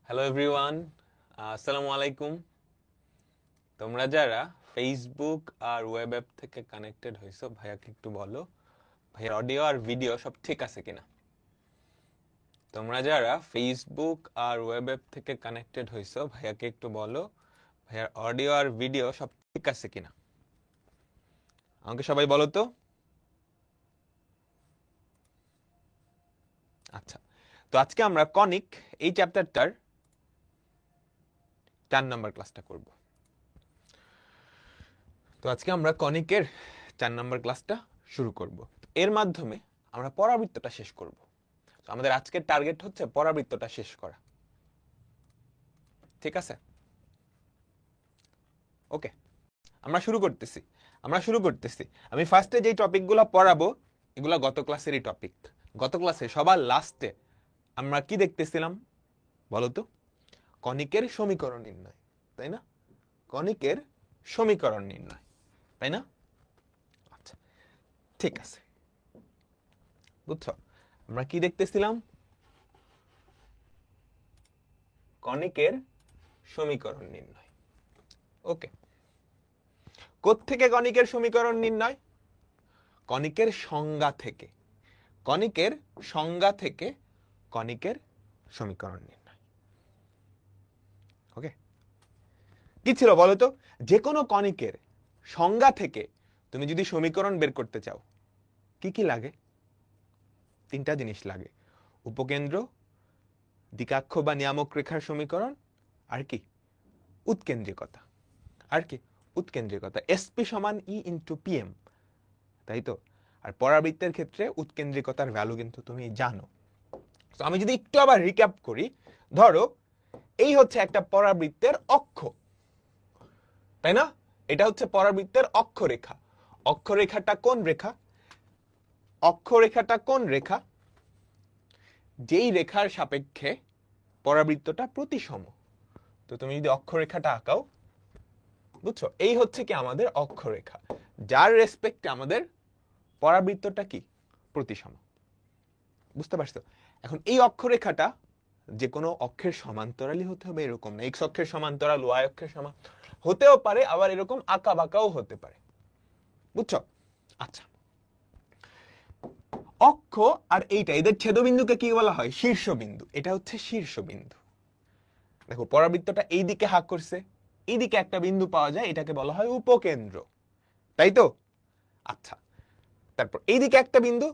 Hello everyone, আসসালামু আলাইকুম। তোমরা যারা ফেসবুক আর ওয়েব অ্যাপ থেকে কানেক্টেড হয়েছো, ভাইয়াকে একটু বলো ভাইয়ার অডিও আর ভিডিও সব ঠিক আছে কিনা। তোমরা যারা ফেসবুক আর ওয়েব অ্যাপ থেকে কানেক্টেড হয়েছো, ভাইয়াকে একটু বলো ভাইয়ার অডিও আর ভিডিও সব ঠিক আছে কিনা। আমাকে সবাই বলো তো। আচ্ছা, তো আজকে আমরা কনিক এই চ্যাপ্টারটার 4 নম্বর ক্লাসটা করব। তো আজকে আমরা কনিকের 4 নম্বর ক্লাসটা শুরু করব। এর মাধ্যমে আমরা পরাবৃত্তটা শেষ করব। তো আমাদের আজকের টার্গেট হচ্ছে পরাবৃত্তটা শেষ করা। ঠিক আছে? ওকে, আমরা শুরু করতেছি। আমি ফার্স্টে যেই টপিকগুলো পড়াবো এগুলো গত ক্লাসেরই টপিক। গত ক্লাসে সবার লাস্টে আমরা কি দেখতেছিলাম বলো তো? কনিকের সমীকরণ নির্ণয়, তাই না? কনিকের সমীকরণ নির্ণয়, তাই না? আচ্ছা, ঠিক আছে, বুঝছো? আমরা কি দেখতেছিলাম? কনিকের সমীকরণ নির্ণয়। ওকে, কোত্থেকে কনিকের সমীকরণ নির্ণয়? কনিকের সংজ্ঞা থেকে। কনিকের সংজ্ঞা থেকে কনিকের সমীকরণ নির্ণয়। ওকে, কি ছিল বলো তো? যে কোনো কনিকের সংজ্ঞা থেকে তুমি যদি সমীকরণ বের করতে চাও, কি কি লাগে? 3টা জিনিস লাগে: উপকেন্দ্র, দ্বিকাক্ষ বা নিয়ামক রেখার সমীকরণ, আর কি? উৎকেন্দ্রিকতা। আর কি? উৎকেন্দ্রিকতা। SP সমান E ইন্টু PM, তাই তো? আর পরাবৃত্তের ক্ষেত্রে উৎকেন্দ্রিকতার ভ্যালু কিন্তু তুমি জানো। তো আমি যদি একটু আবার রিক্যাপ করি, ধরো এই হচ্ছে একটা পরাবৃত্তের অক্ষ, তাই না? এটা হচ্ছে পরাবৃত্তের অক্ষরেখা। অক্ষরেখাটা কোন রেখা? অক্ষরেখাটা কোন রেখা? যেই রেখার সাপেক্ষে পরাবৃত্তটা প্রতিসম। তো তুমি যদি অক্ষরেখাটা আঁকাও, বুঝছো, এই হচ্ছে কি আমাদের অক্ষরেখা, যার রেসপেক্টে আমাদের পরাবৃত্তটা কি প্রতিসম। বুঝতে পারছো? এখন এই অক্ষরেখাটা যে কোনো অক্ষের সমান্তরালই হতে হবে এরকম না। এক্স অক্ষের সমান্তরাল, ওয়াই অক্ষের সমান হতেও পারে, আবার এরকম আঁকা বাঁকাও হতে পারে। বুঝছো? আচ্ছা, অক্ষ আর এইটা, এদের ছেদবিন্দুকে কি বলা হয়? শীর্ষবিন্দু। এটা হচ্ছে শীর্ষবিন্দু। দেখো, পরাবৃত্তটা এই দিকে হাঁক করছে, এইদিকে একটা বিন্দু পাওয়া যায়, এটাকে বলা হয় উপকেন্দ্র, তাই তো? আচ্ছা, তারপর এইদিকে একটা বিন্দু,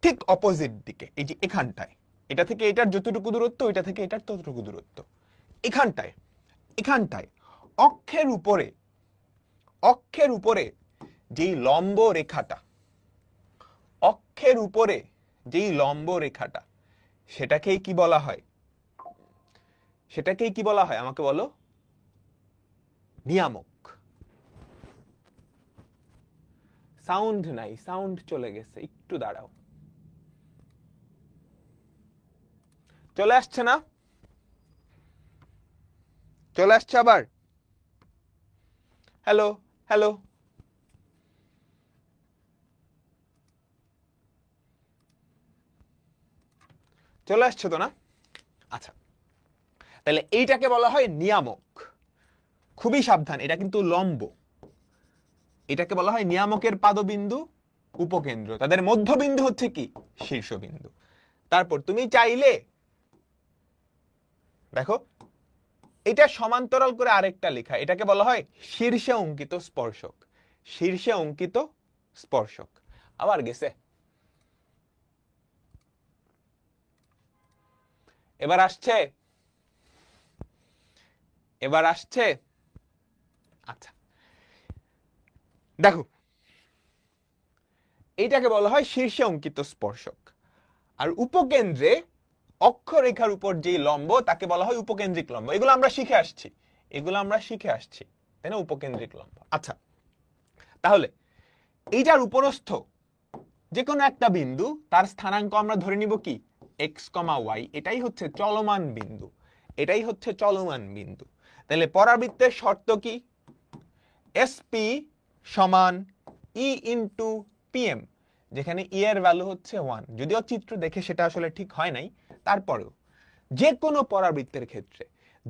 ঠিক অপোজিট দিকে, এই যে এখানটায়, এটা থেকে এটার যতটুকু দূরত্ব, এটা থেকে এটার ততটুকু দূরত্ব, এখানটায় এখানটায় অক্ষের উপরে যেই লম্ব রেখাটা, অক্ষের উপরে যেই লম্ব রেখাটা, সেটাকেই কি বলা হয়? সেটাকেই কি বলা হয় আমাকে বলো? নিয়ামক। সাউন্ড নাই, সাউন্ড চলে গেছে, একটু দাঁড়াও। চলে আসছে না? চলে আসছে আবার? হ্যালো হ্যালো, চলে আসছে তো না? আচ্ছা, তাহলে এইটাকে বলা হয় নিয়ামক। খুবই সাবধান, এটা কিন্তু লম্ব। এটাকে বলা হয় নিয়ামকের পাদবিন্দু, উপকেন্দ্র, তাদের মধ্যবিন্দু হচ্ছে কি? শীর্ষবিন্দু। তারপর তুমি চাইলে দেখো, এটা সমান্তরাল করে আরেকটা লেখা, এটাকে বলা হয় শীর্ষে অঙ্কিত স্পর্শক। শীর্ষে অঙ্কিত স্পর্শক। আবার গেছে? এবার আসছে? এবার আসছে? আচ্ছা, দেখো, এইটাকে বলা হয় শীর্ষে অঙ্কিত স্পর্শক। আর উপকেন্দ্রে অক্ষরেখার উপর যে লম্ব, তাকে বলা হয় উপকেন্দ্রিক লম্ব। এগুলো আমরা শিখে আসছি, তাই না? উপকেন্দ্রিক লম্ব। আচ্ছা, তাহলে এইটার উপরস্থ যে কোনো একটা বিন্দু, তার স্থানাঙ্ক আমরা ধরে নিব কি? এক্স কমা ওয়াই। এটাই হচ্ছে চলমান বিন্দু, এটাই হচ্ছে চলমান বিন্দু। তাহলে পরাবৃত্তের শর্ত কি? এসপি সমান ই ইন্টু পিএম, যেখানে ই এর ভ্যালু হচ্ছে 1। যদিও চিত্র দেখে সেটা আসলে ঠিক হয় নাই, তারপরেও যে কোনো পরাবৃত্তের ক্ষেত্রে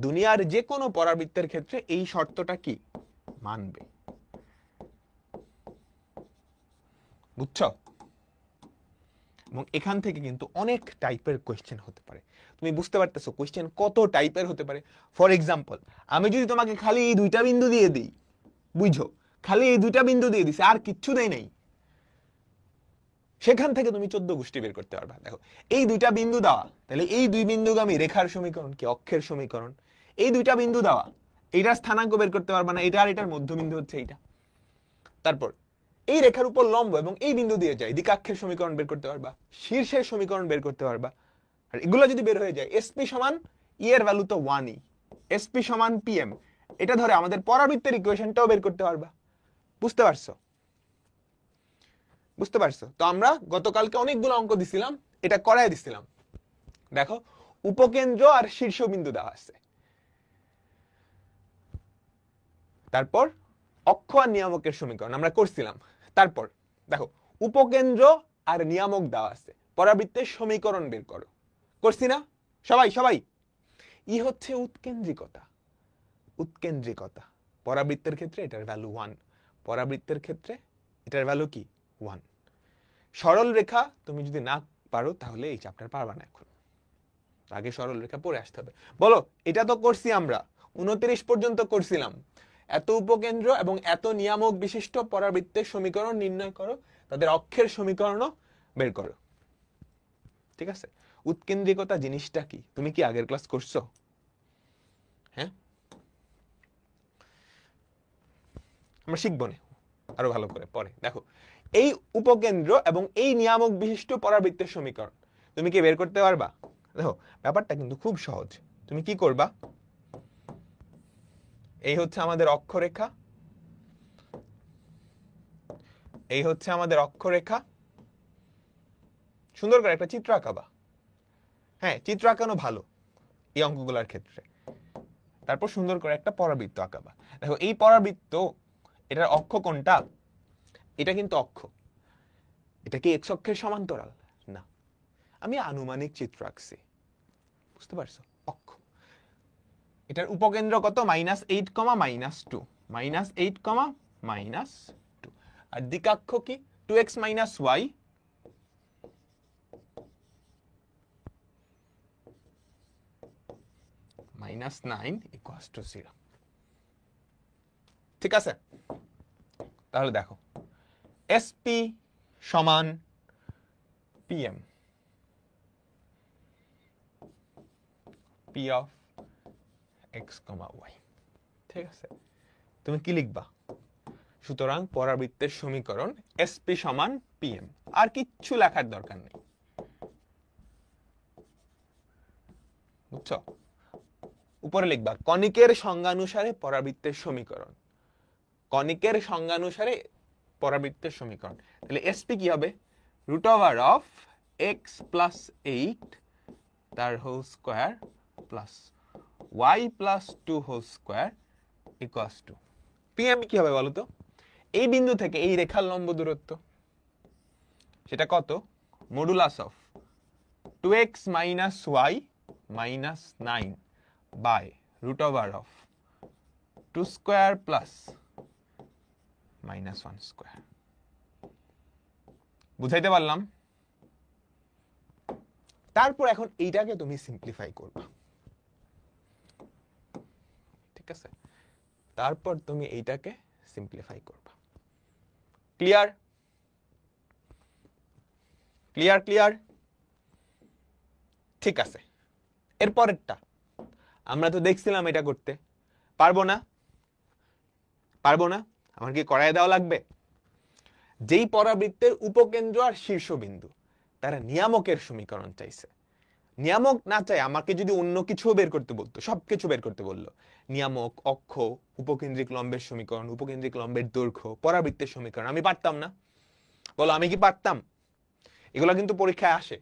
দুনিয়ার যে কোনো পরাবৃত্তের ক্ষেত্রে এই শর্তটা কি মানবে। বুঝছো? এবং এখান থেকে কিন্তু অনেক টাইপের কোয়েশ্চেন হতে পারে। তুমি বুঝতে পারতেছো কোয়েশ্চেন কত টাইপের হতে পারে? ফর এক্সাম্পল, আমি যদি তোমাকে খালি এই দুইটা বিন্দু দিয়ে দিই, বুঝছো, খালি এই দুইটা বিন্দু দিয়ে দিছি, আর কিচ্ছু দেই নাই, সেখান থেকে তুমি 14 গোষ্ঠী বের করতে পারবা। দেখো, এই দুইটা বিন্দু দেওয়া, তাহলে এই দুই বিন্দুগামী রেখার সমীকরণ কি অক্ষের সমীকরণ। এই দুইটা বিন্দু দেওয়া, এইটার স্থানাঙ্ক বের করতে পারবা না, এটা আর এটার মধ্যবিন্দু হচ্ছে এইটা। তারপর এই রেখার উপর লম্ব এবং এই বিন্দু দিয়ে যায়, দ্বিকাক্ষের সমীকরণ বের করতে পারবা, শীর্ষের সমীকরণ বের করতে পারবা। আর এগুলো যদি বের হয়ে যায়, এসপি সমান ই এর ভ্যালু তো 1ই, এসপি সমান পিএম, এটা ধরে আমাদের পরাবৃত্তের ইকুয়েশনটাও বের করতে পারবা। বুঝতে পারছো? বুঝতে পারছো? তো আমরা গতকালকে অনেকগুলো অঙ্ক দিছিলাম, এটা করাই দিছিলাম। দেখো, উপকেন্দ্র আর শীর্ষবিন্দু দেওয়া আছে, তারপর অক্ষ আর নিয়ামকের সমীকরণ আমরা করছিলাম। তারপর দেখো, উপকেন্দ্র আর নিয়ামক দেওয়া আছে, পরাবৃত্তের সমীকরণ বের করো, করছি না সবাই? সবাই ই হচ্ছে উৎকেন্দ্রিকতা। উৎকেন্দ্রিকতা পরাবৃত্তের ক্ষেত্রে এটার ভ্যালু 1, পরাবৃত্তের ক্ষেত্রে এটার ভ্যালু কি 1। সরল রেখা তুমি যদি না পারো তাহলে এই চ্যাপ্টার পারবা না, এখন আগে সরল রেখা পড়ে আসতে হবে। বলো, এটা তো করছি আমরা, 29 পর্যন্ত করছিলাম। এত উপকেন্দ্র এবং এত নিয়ামক বিশিষ্ট পরাবৃত্তের সমীকরণ নির্ণয় করো, তাদের অক্ষের সমীকরণও বের করো। ঠিক আছে? উৎকেন্দ্রিকতা জিনিসটা কি তুমি কি আগের ক্লাস করছো? হ্যাঁ, আমরা শিখবো না আরো ভালো করে পরে। দেখো, এই উপকেন্দ্র এবং এই নিয়ামক বিশিষ্ট পরাবৃত্তের সমীকরণ তুমি কি বের করতে পারবা? দেখো, ব্যাপারটা কিন্তু খুব সহজ। তুমি কি করবা, এই হচ্ছে আমাদের অক্ষরেখা, এই হচ্ছে আমাদের অক্ষরেখা, সুন্দর করে একটা চিত্র আঁকাবা। হ্যাঁ, চিত্র আঁকানো ভালো এই অঙ্কগুলোর ক্ষেত্রে। তারপর সুন্দর করে একটা পরাবৃত্ত আঁকাবা। দেখো, এই পরাবৃত্ত, এটার অক্ষ কোনটা? এটা কিন্তু অক্ষ। এটা কি এক্স অক্ষের সমান্তরাল? না, আমি আনুমানিক চিত্র আঁকছি। বুঝতে পারছো? অক্ষ। এটার উপকেন্দ্র কত? -8, -2, -8, -2। আর দিকাক্ষ কি? 2x - y -9 = 0। ঠিক আছে? তাহলে দেখো, এসপি সমান PM, P of X, Y. ঠিক আছে? তুমি কি লিখবা? সুতরাং পরাবৃত্তের সমীকরণ এসপি সমান পিএম, আর কিচ্ছু লেখার দরকার নেই। বুঝছো? উপরে লিখবা কণিকের সংজ্ঞানুসারে পরাবৃত্তের সমীকরণ, কণিকের সংজ্ঞানুসারে পরাবৃত্তের সমীকরণ। তাহলে এসপি কি হবে? √x + 8 তার whole square plus y + 2 whole square equals to PM কি হবে বলো তো? এই বিন্দু থেকে এই রেখার লম্ব দূরত্ব, সেটা কত? Modulus of 2x - y - 9 by √2 square plus -1 square. বুঝাইতে পারলাম? তারপর এখন এইটাকে তুমি সিম্পলিফাই করবা। ঠিক আছে? তারপর তুমি এইটাকে সিম্পলিফাই করবা। ক্লিয়ার? ক্লিয়ার? ক্লিয়ার? ঠিক আছে। এরপরেরটা আমরা তো দেখছিলাম এটা করতে পারবো না, পারবো না, আমার কি করায় দেওয়া লাগবে? যেই পরাবৃত্তের উপকেন্দ্র আর শীর্ষবিন্দু, তারা নিয়ামকের সমীকরণ চাইছে। নিয়ামক না চাই, আমাকে যদি অন্য কিছু বের করতে বলতো, সবকিছু বের করতে বললো, নিয়ামক, অক্ষ, উপকেন্দ্রিক লম্বের সমীকরণ, উপকেন্দ্রিক লম্বের দৈর্ঘ্য, পরাবৃত্তের সমীকরণ, আমি পারতাম না? বলো, আমি কি পারতাম? এগুলো কিন্তু পরীক্ষায় আসে।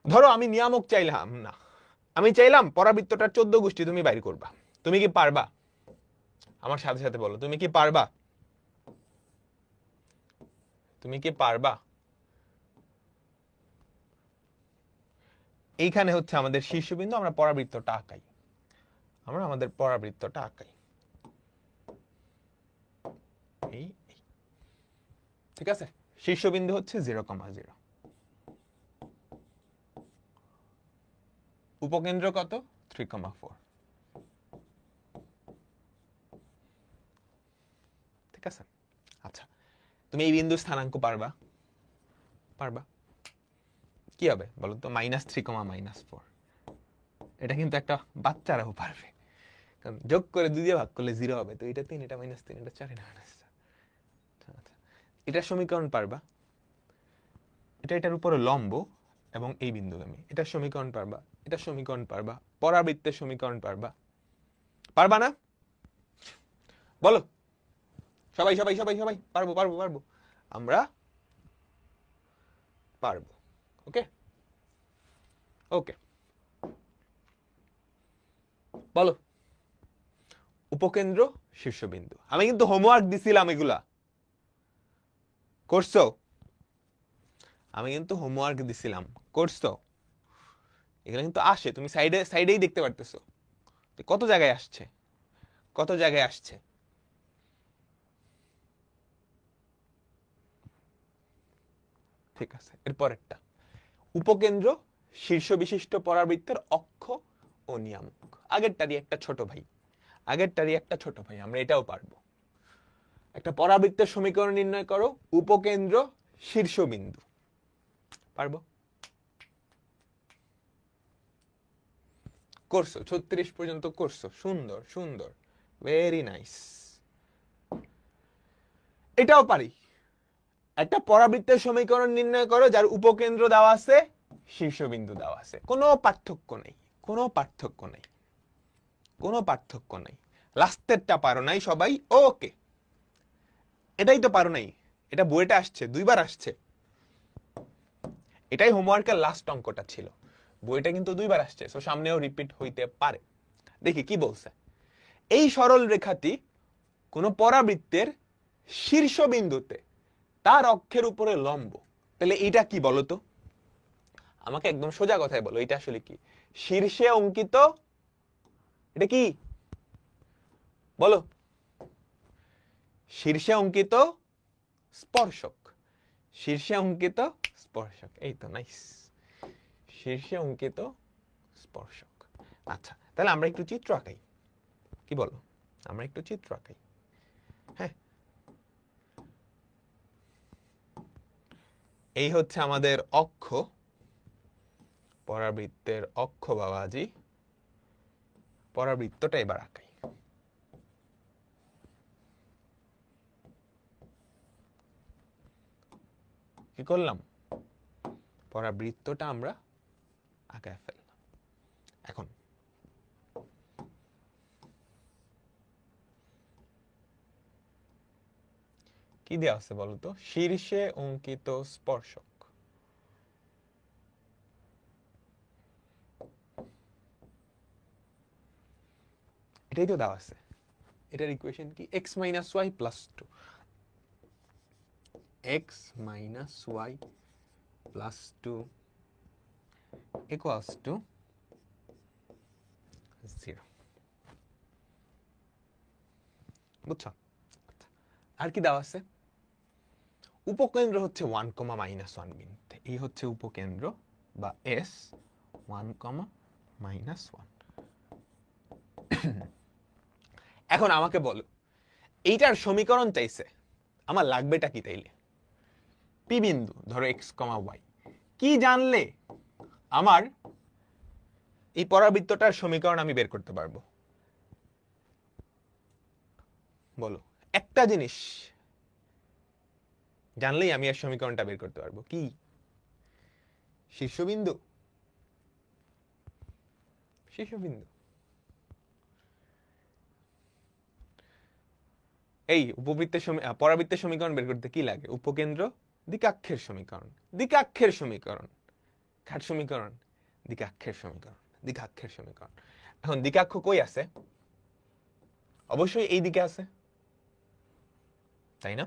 ধরো আমি নিয়ামক চাইলাম না, আমি চাইলাম পরাবৃত্তটার 14 গোষ্ঠী তুমি বাইর করবা। তুমি কি পারবা? আমার সাথে সাথে বলো, তুমি কি পারবা? তুমি কি পারবা? এইখানে হচ্ছে আমাদের শীর্ষবিন্দু, আমরা পরাবৃত্তটা আঁকাই, আমরা আমাদের পরাবৃত্তটা আঁকাই এই, ঠিক আছে। শীর্ষবিন্দু হচ্ছে 0,0, উপকেন্দ্র কত 3,4, ঠিক আছে। আচ্ছা, তুমি এই বিন্দু স্থানাঙ্ক পারবা? পারবা। কি হবে বলো তো, -3,-4, এটা কিন্তু একটা বাচ্চারাও পারবে, কারণ যোগ করে 2 দিয়ে ভাগ করলে 0 হবে, তো এটা 3, এটা -3, এটা 4, এটা -4। আচ্ছা, এটার সমীকরণ পারবা? এটা এটার উপরে লম্ব এবং এই বিন্দুগামী, এটার সমীকরণ পারবা? এটার সমীকরণ পারবা? পরাবৃত্তের সমীকরণ পারবা? পারবা না? বলো সবাই সবাই সবাই সবাই, পারবো পারবো পারবো, আমরা পারবো। ওকে ওকে, বলো উপকেন্দ্র শীর্ষবিন্দু। আমি কিন্তু হোমওয়ার্ক দিছিলাম, এগুলা করছো? আমি কিন্তু হোমওয়ার্ক দিছিলাম, করছো? এগুলা কিন্তু আসে, তুমি সাইডে সাইডেই দেখতে পারতেছো কত জায়গায় আসছে, কত জায়গায় আসছে। ঠিক আছে, এরপর একটা উপকেন্দ্র শীর্ষ বিশিষ্ট পরাবৃত্তের অক্ষ ও নিয়ামক। আগেরটারই একটা ছোট ভাই, আগেরটারই একটা ছোট ভাই, আমরা এটাও পারবো। একটা পরাবৃত্তের সমীকরণ নির্ণয় করো, উপকেন্দ্র শীর্ষবিন্দু। পারবো? করছো, 36 পর্যন্ত করছো, সুন্দর সুন্দর, ভেরি নাইস। এটাও পারি। একটা পরাবৃত্তের সমীকরণ নির্ণয় করো যার উপকেন্দ্র দেওয়া আছে, শীর্ষবিন্দু দেওয়া আছে, কোনো পার্থক্য নেই, কোনো পার্থক্য নেই, কোনো পার্থক্য নেই। লাস্টেরটা পারো নাই সবাই, ওকে। এটাই তো পারো নাই, এটা বইটা আসছে, 2বার আসছে। এটাই হোমওয়ার্কের লাস্ট অঙ্কটা ছিল, বইটা কিন্তু 2বার আসছে, সো সামনেও রিপিট হইতে পারে। দেখি কি বলছে। এই সরল রেখাটি কোন পরাবৃত্তের শীর্ষবিন্দুতে তার অক্ষের উপরে লম্ব। তাহলে এটা কি বলতো, আমাকে একদম সোজা কথায় বলো, এটা আসলে কি? শীর্ষে অঙ্কিত, এটা কি বলো? শীর্ষে অঙ্কিত স্পর্শক, শীর্ষে অঙ্কিত স্পর্শক, এই তো নাইস, শীর্ষে অঙ্কিত স্পর্শক। আচ্ছা, তাহলে আমরা একটু চিত্র আঁকাই, কি বলো? আমরা একটু চিত্র আঁকাই। হ্যাঁ, এই হচ্ছে আমাদের অক্ষ, পরাবৃত্তের অক্ষ বাবাজি। পরাবৃত্তটা এবার আঁকাই। কি করলাম? পরাবৃত্তটা আমরা আঁকায় ফেললাম। এখন কি দেওয়া আছে বলতো? শীর্ষে অঙ্কিত স্পর্শক। এটাই তো দেওয়া আছে। এটার ইকুয়েশন কি? x - y + 2, x - y + 2 = 0। বুঝছো? আর কি দেওয়া আছে? উপকেন্দ্র হচ্ছে 1, -1 বিন্দুতে, এই হচ্ছে উপকেন্দ্র বা S 1, -1। এখন আমাকে বলো, এইটার সমীকরণ চাইছে, আমার লাগবেটা কি তাইলে? পি বিন্দু ধরো x, y, কি জানলে আমার এই পরাবৃত্তটার সমীকরণ আমি বের করতে পারবো? বলো, একটা জিনিস জানলেই আমি এর সমীকরণটা বের করতে পারবো, কি? শীর্ষবিন্দু, শীর্ষবিন্দু। এই উপবৃত্তের পরাবৃত্তের সমীকরণ বের করতে কি লাগে? উপকেন্দ্র, দ্বিকাক্ষের সমীকরণ, দ্বিকাক্ষের সমীকরণ, ঘাট সমীকরণ, দ্বিকাক্ষের সমীকরণ, দ্বিকাক্ষের সমীকরণ। এখন দ্বিকাক্ষ কই আছে? অবশ্যই এই দিকে আছে, তাই না?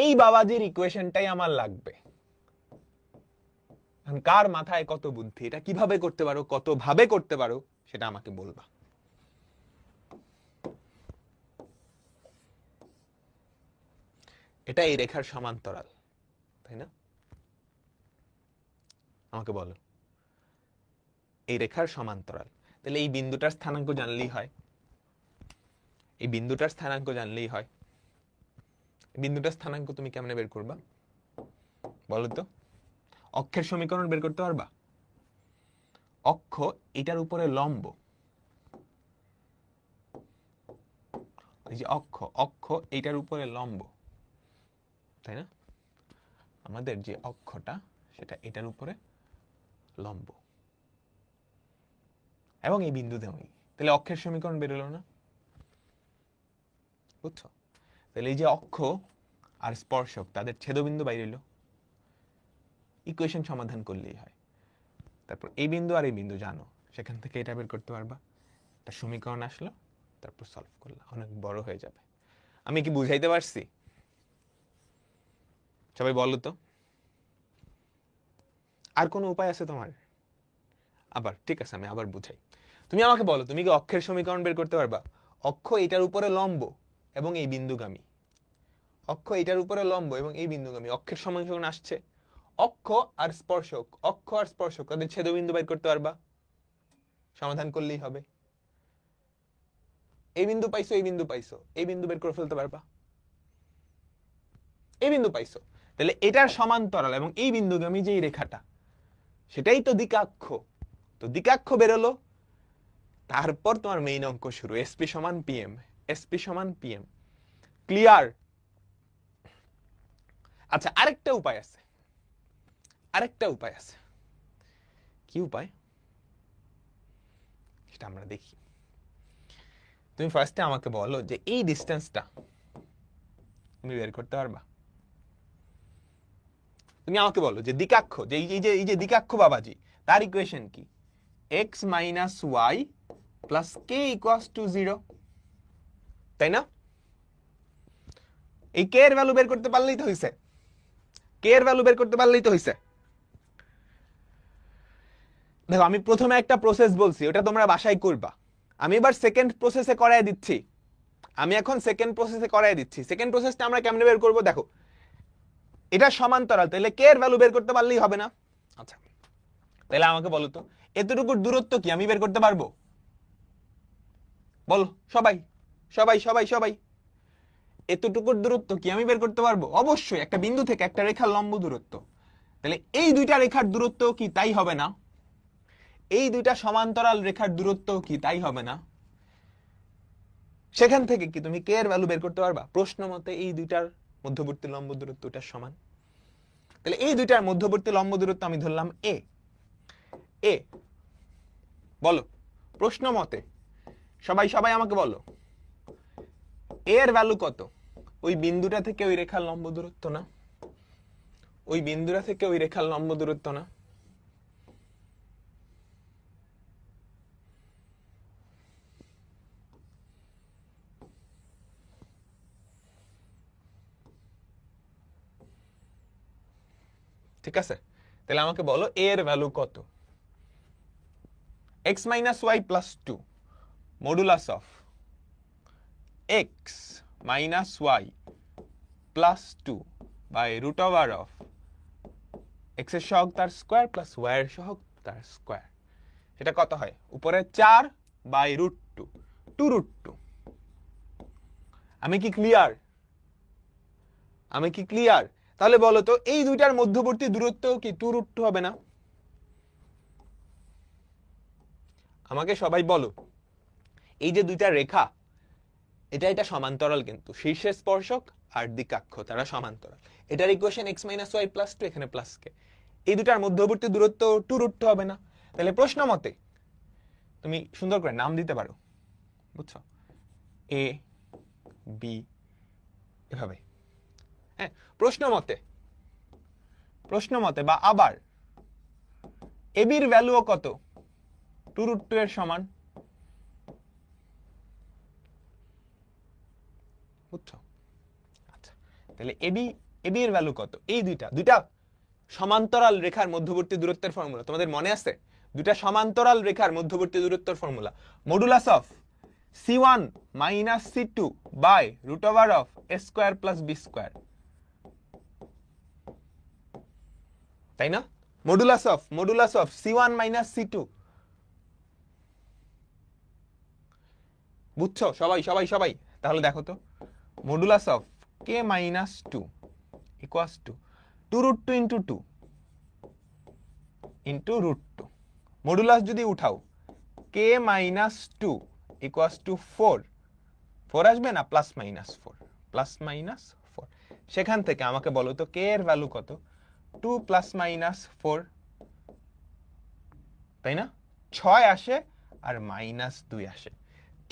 এই বাবাজির ইকুয়েশনটাই আমার লাগবে। কার মাথায় কত বুদ্ধি, এটা কিভাবে করতে পারো, কত ভাবে করতে পারো, সেটা আমাকে বলবা। এটা এই রেখার সমান্তরাল, তাই না? আমাকে বলো, এই রেখার সমান্তরাল, তাহলে এই বিন্দুটার স্থানাঙ্ক জানলেই হয়, এই বিন্দুটার স্থানাঙ্ক জানলেই হয়। বিন্দুটার স্থানাঙ্ক তুমি কেমনে বের করবা বলো তো? অক্ষের সমীকরণ বের করতে পারবা? অক্ষ এটার উপরে লম্ব, এই যে অক্ষ, অক্ষ এটার উপরে লম্ব, তাই না? আমাদের যে অক্ষটা সেটা এটার উপরে লম্ব, এবং এই বিন্দু দেওয়া, তাহলে অক্ষের সমীকরণ বেরোলো না? বুঝছো? তাহলে এই যে অক্ষ আর স্পর্শক তাদের ছেদবিন্দু বাইরে এলো, ইকুয়েশন সমাধান করলেই হয়। তারপর এই বিন্দু আর এই বিন্দু জানো, সেখান থেকে এটা বের করতে পারবা, একটা সমীকরণ আসলো, তারপর সলভ করলা, অনেক বড় হয়ে যাবে। আমি কি বুঝাইতে পারছি? সবাই বলো তো, আর কোনো উপায় আছে তোমার? আবার ঠিক আছে, আমি আবার বুঝাই। তুমি আমাকে বলো, তুমি কি অক্ষের সমীকরণ বের করতে পারবা? অক্ষ এটার উপরে লম্ব এবং এই বিন্দুগামী, অক্ষ এটার উপরে লম্ব এবং এই বিন্দুগামী, অক্ষের সমীকরণ আসছে। অক্ষ আর স্পর্শক, অক্ষ আর স্পর্শক তাদের ছেদবিন্দু বের করতে পারবা, সমাধান করলেই হবে। এই বিন্দু পাইছো, এই বিন্দু পাইছো, এই বিন্দু বের করে ফেলতে পারবা, এই বিন্দু পাইছো, তাহলে এটার সমান্তরাল এবং এই বিন্দুগামী যে রেখাটা, সেটাই তো দিকাক্ষ। তো দিকাক্ষ বেরোলো, তারপর তোমার মেইন অঙ্ক শুরু, এসপি সমান পিএম, এসপি সমান পিএম। ক্লিয়ার? আচ্ছা, আরেকটা উপায় আছে, আরেকটা উপায় আছে। কি উপায় সেটা আমরা দেখি। তুমি ফার্স্টে আমাকে বলো যে এই ডিসটেন্সটা তুমি বের করতে পারবা? তুমি আমাকে বলো যে দিকাক্ষ, যে এই যে দিকাক্ষ বাবাজি, তার ইকুয়েশন কি? x minus y plus k equals to 0, তাই না? এই কে এর ভ্যালু বের করতে পারলেই তো হইছে, কে এর ভ্যালু বের করতে পারলেই তো হইছে। দেখো, আমি প্রথমে একটা প্রসেস বলছি, ওটা তোমরা বাসায় করবা। আমি এবার সেকেন্ড প্রসেসে করাই দিচ্ছি, আমি এখন সেকেন্ড প্রসেসে করাই দিচ্ছি। সেকেন্ড প্রসেসটা আমরা কেমনে বের করব? দেখো, এটা সমান্তরাল, তাহলে কে এর ভ্যালু বের করতে পারলেই হবে না? আচ্ছা, তাহলে আমাকে বলো তো, এতটুকুর দূরত্ব কি আমি বের করতে পারবো? বলো সবাই, সবাই সবাই সবাই, এতটুকুর দূরত্ব কি আমি বের করতে পারবো? অবশ্যই, একটা বিন্দু থেকে একটা রেখার লম্ব দূরত্ব। তাহলে এই দুইটা রেখার দূরত্ব কি তাই হবে না? এই দুইটা সমান্তরাল রেখার দূরত্ব কি তাই হবে না? সেখান থেকে কি তুমি কে এর ভ্যালু বের করতে পারবা? প্রশ্ন মতে এই দুইটার মধ্যবর্তী লম্ব দূরত্বটা সমান, তাহলে এই দুইটার মধ্যবর্তী লম্ব দূরত্ব আমি ধরলাম এ। এ বলো প্রশ্ন মতে, সবাই সবাই আমাকে বলো, এ এর ভ্যালু কত? ওই বিন্দুটা থেকে ওই রেখার লম্ব দূরত্ব না? ওই বিন্দুটা থেকে ওই রেখার লম্ব দূরত্ব না? ঠিক আছে, তাহলে আমাকে বলো এ এর ভ্যালু কত? x minus y plus 2 modulus of x minus y plus 2 by root over of x এর সহগ তার স্কয়ার প্লাস y এর সহগ তার স্কয়ার, এটা কত হয়? উপরে 4 বাই রুট 2, 2 রুট 2। আমি কি ক্লিয়ার? আমি কি ক্লিয়ার? তাহলে বলো তো, এই দুইটার মধ্যবর্তী দূরত্ব কি 2 রুট 2 হবে না? আমাকে সবাই বলো, এই যে দুইটা রেখা, এটা সমান্তরাল, কিন্তু শীর্ষের স্পর্শক আর দিকাক্ষ তারা সমান্তরাল। এটার equation x minus y plus 2, এখানে প্লাস কে, এই দুটার মধ্যবর্তী দূরত্ব 2 রুট 2 হবে না? তাহলে প্রশ্ন মতে তুমি সুন্দর করে নাম দিতে পারো, বুঝছো? এ বি এভাবে, হ্যাঁ, প্রশ্ন মতে বা আবার এ বির ভ্যালুও কত? 2 রুট 2 এর সমান, বুঝছো? আচ্ছা, তাহলে এবি এর ভ্যালু কত? এই দুইটা সমান্তরাল রেখার মধ্যবর্তী দূরত্বের ফর্মুলা তোমাদের মনে আছে? দুটা সমান্তরাল রেখার মধ্যবর্তী দূরত্বের formula modulus of c1 minus c2 by root over of a square plus b square, তাই না? Modulus of c1 minus c2, বুঝছো সবাই সবাই সবাই? তাহলে দেখো তো, modulus of k minus 2 equals to 2 root 2 into 2 into root 2। Modulus যদি উঠাও k মাইনাস 2 ইকুয়ালস টু 4, 4 আসবে না, প্লাস মাইনাস 4, সেখান থেকে আমাকে বলো তো k এর ভ্যালু কত? 2 প্লাস মাইনাস 4, তাই না? 6 আসে আর মাইনাস 2 আসে,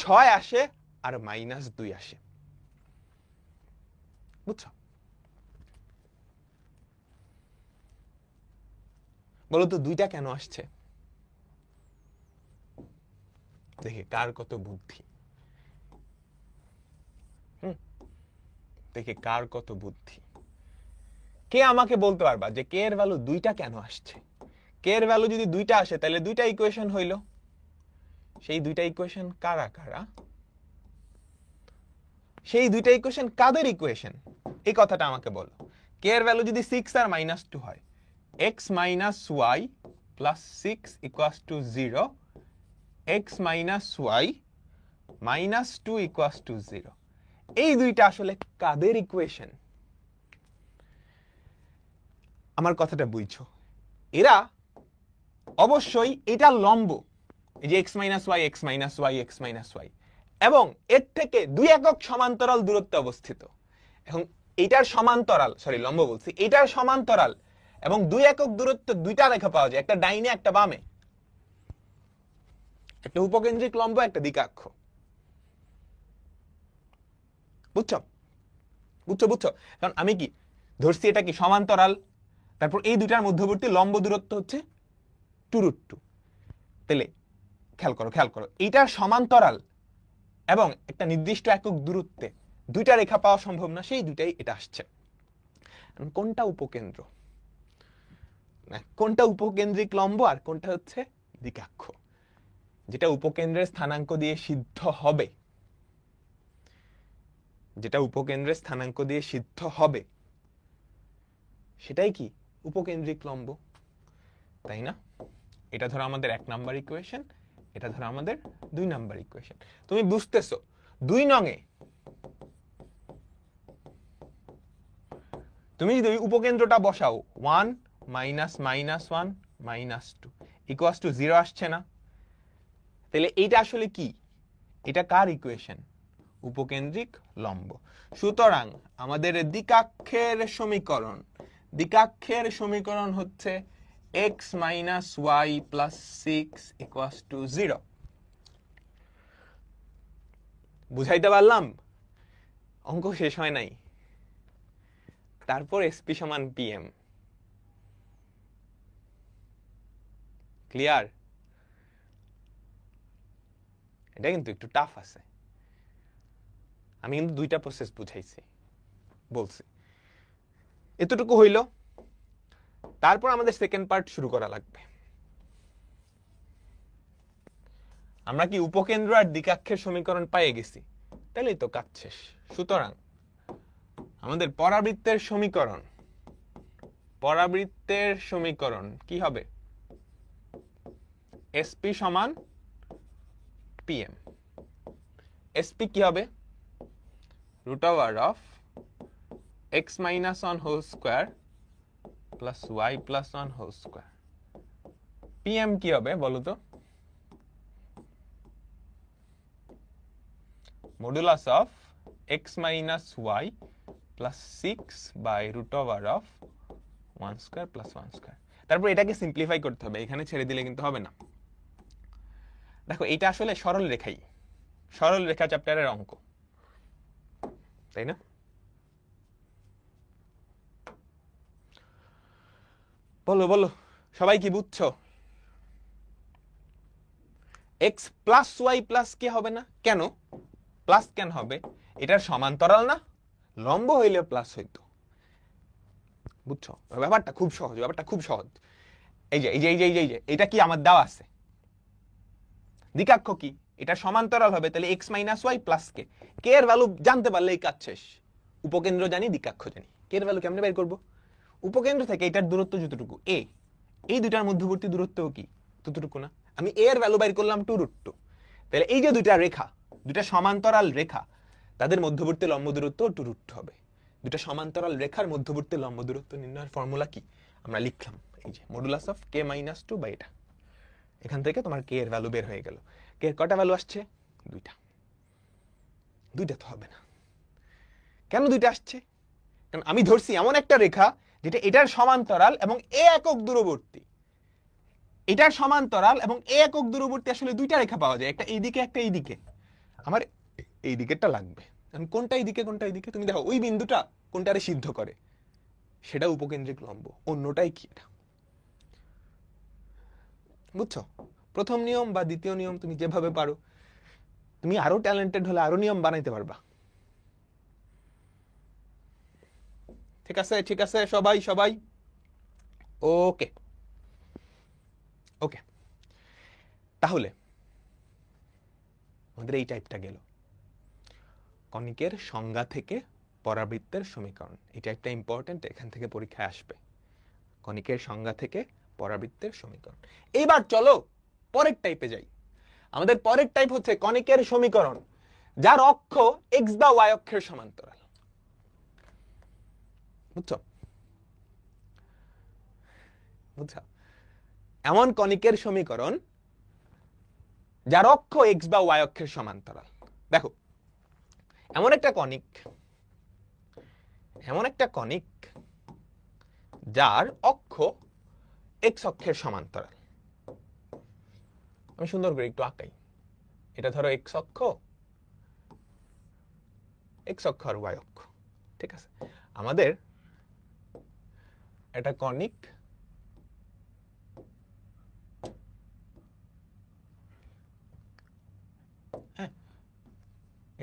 6 আসে আর মাইনাস 2 আসে, বুঝছো? বলো তো দুইটা কেন আসছে? দেখে কার কত বুদ্ধি, দেখে কার কত বুদ্ধি। কে আমাকে বলতে পারবা যে কে এর ভ্যালু দুইটা কেন আসছে? কে এর ভ্যালু যদি দুইটা আসে তাহলে দুইটা ইকুয়েশন হইল, সেই দুইটা ইকুয়েশন কারা কারা? সেই দুইটা ইকুয়েশন কাদের ইকুয়েশন এই কথাটা আমাকে বলো। কে এর ভ্যালু যদি 6 আর মাইনাস 2 হয়, x minus y plus 6 equals to 0, x minus y minus 2 equals to 0, এই দুইটা আসলে কাদের ইকুয়েশন? আমার কথাটা বুঝছো? এরা অবশ্যই এটা লম্ব, এই যে x minus y x minus y x minus y, এবং এর থেকে 2 একক সমান্তরাল দূরত্বে অবস্থিত। এখন এটার সমান্তরাল, সরি লম্ব বলছি, এটার সমান্তরাল এবং 2 একক দূরত্ব দুইটা রেখা পাওয়া যায়, একটা ডাইনে একটা বামে, একটা উপকেন্দ্রিক লম্ব একটা দ্বিকাক্ষ, বুঝছো? বুঝছো বুঝছো? কারণ আমি কি ধরছি এটা কি সমান্তরাল, তারপর এই দুটার মধ্যবর্তী লম্ব দূরত্ব হচ্ছে 2 রুট 2, তাহলে খেয়াল করো এইটার সমান্তরাল এবং একটা নির্দিষ্ট একক দূরত্বে দুইটা রেখা পাওয়া সম্ভব না, সেই দুটাই এটা আসছে। কোনটা উপকেন্দ্র, কোনটা উপকেন্দ্রিক লম্ব আর কোনটা হচ্ছে দ্বিকাক্ষ? যেটা উপকেন্দ্রের স্থানাঙ্ক দিয়ে সিদ্ধ হবে, যেটা উপকেন্দ্রের স্থানাঙ্ক দিয়ে সিদ্ধ হবে সেটাই কি উপকেন্দ্রিক লম্ব, তাই না? এটা ধরো আমাদের 1 নাম্বার ইকুয়েশন, এটা ধরো আমাদের 2 নাম্বার ইকুয়েশন। তুমি বুঝতেছো 2 নংয়ে তুমি যদি উপকেন্দ্রটা বসাও 1 minus minus 1 minus 2 equals to 0 আসছে না? তাহলে এইটা আসলে কি? এটা কার ইকুয়েশন? উপকেন্দ্রিক লম্ব। সুতরাং আমাদের দ্বিকাক্ষের সমীকরণ হচ্ছে x minus y plus 6 equals to 0। বুঝাইতে পারলাম? অঙ্ক শেষ হয় নাই। তারপর SP সমান PM, ক্লিয়ার? এটা কিন্তু একটু টাফ আছে, আমি কিন্তু দুইটা প্রসেস বুঝাইছি, বলছি। এতটুকু হইল, তারপর আমাদের সেকেন্ড পার্ট শুরু করা লাগবে। আমরা কি উপকেন্দ্র আর দ্বিকাক্ষের সমীকরণ পেয়ে গেছি? তাহলেই তো কাজ শেষ। সুতরাং আমাদের পরাবৃত্তের সমীকরণ কি হবে? SP সমান PM। SP কি হবে? root over of x minus 1 whole square plus y plus 1 whole square। PM কি হবে বলো তো? modulus of x minus y plus 6 by root over of 1 square plus 1 square। তারপর এটাকে সিম্পলিফাই করতে হবে, এখানে ছেড়ে দিলে কিন্তু হবে না। দেখো এটা আসলে সরল রেখা চ্যাপ্টারের অঙ্ক, তাই না? বলো সবাই কি বুঝছো? x প্লাস y প্লাস কি হবে না? কেন প্লাস কেন হবে? এটার সমান্তরাল না, লম্ব হইলে প্লাস হইতো। বুঝছো? ব্যাপারটা খুব সহজ, ব্যাপারটা খুব সহজ। এই যে এই যে এই যে এই যে এটা কি আমার দেওয়া আছে, দ্বিকাক্ষ কি, এটা সমান্তরাল হবে, তাহলে x মাইনাস ওয়াই প্লাস কে, কে এর ভ্যালু জানতে পারলে এই কাজ শেষ। উপকেন্দ্র জানি, দ্বিকাক্ষ জানি, কে এর ভ্যালু কেমনে বের করব? উপকেন্দ্র থেকে এটার দূরত্ব যতটুকু a, এই দুটার মধ্যবর্তী দূরত্বও কি ততটুকু না? আমি a এর ভ্যালু বের করলাম 2√2, তাহলে এই যে দুইটা রেখা, দুইটা সমান্তরাল রেখা, তাদের মধ্যবর্তী লম্ব দূরত্ব 2√2 হবে। দুইটা সমান্তরাল রেখার মধ্যবর্তী লম্ব দূরত্ব নির্ণয়ের ফর্মুলা কি আমরা লিখলাম, এই যে modulus of k minus 2 by এটা। এখান থেকে তোমার কে এর ভ্যালু বের হয়ে গেল। কে এর কটা ভ্যালু আসছে? দুইটা। দুইটা তো হবে না। কেন দুইটা আসছে? কারণ আমি ধরছি এমন একটা রেখা যেটা এটার সমান্তরাল এবং এ একক দূরবর্তী। এটার সমান্তরাল এবং এ একক দূরবর্তী আসলে দুইটা রেখা পাওয়া যায়, একটা এইদিকে একটা এইদিকে। আমার এই দিকেরটা লাগবে। কোনটা এইদিকে কোনটা এইদিকে? তুমি দেখো ওই বিন্দুটা কোনটারে সিদ্ধ করে, সেটা উপকেন্দ্রিক লম্ব, অন্যটাই কি এটা। বুঝছো? প্রথম নিয়ম বা দ্বিতীয় নিয়ম তুমি যেভাবে পারো, তুমি আরো ট্যালেন্টেড হলে আরো নিয়ম বানাইতে পারবা। ঠিক আছে, ঠিক আছে, সবাই সবাই ওকে ওকে। তাহলে আমাদের এই টাইপটা গেল কনিকের সংজ্ঞা থেকে পরাবৃত্তের সমীকরণ। এটা একটা ইম্পর্টেন্ট, এখান থেকে পরীক্ষায় আসবে, কনিকের সংজ্ঞা থেকে পরাবৃত্তের সমীকরণ। এবার চলো পরের টাইপে যাই। আমাদের পরের টাইপ হচ্ছে কনিকের সমীকরণ যার অক্ষ x বা y অক্ষের সমান্তরাল। বুঝছো? বুঝছো? এমন কনিকের সমীকরণ যার অক্ষ x বা y অক্ষের সমান্তরাল। দেখো এমন একটা কনিক যার অক্ষ x অক্ষের সমান্তরাল। আমি সুন্দর করে একটু আঁকাই। এটা ধরো x অক্ষ আর y অক্ষ, ঠিক আছে? আমাদের একটা কনিক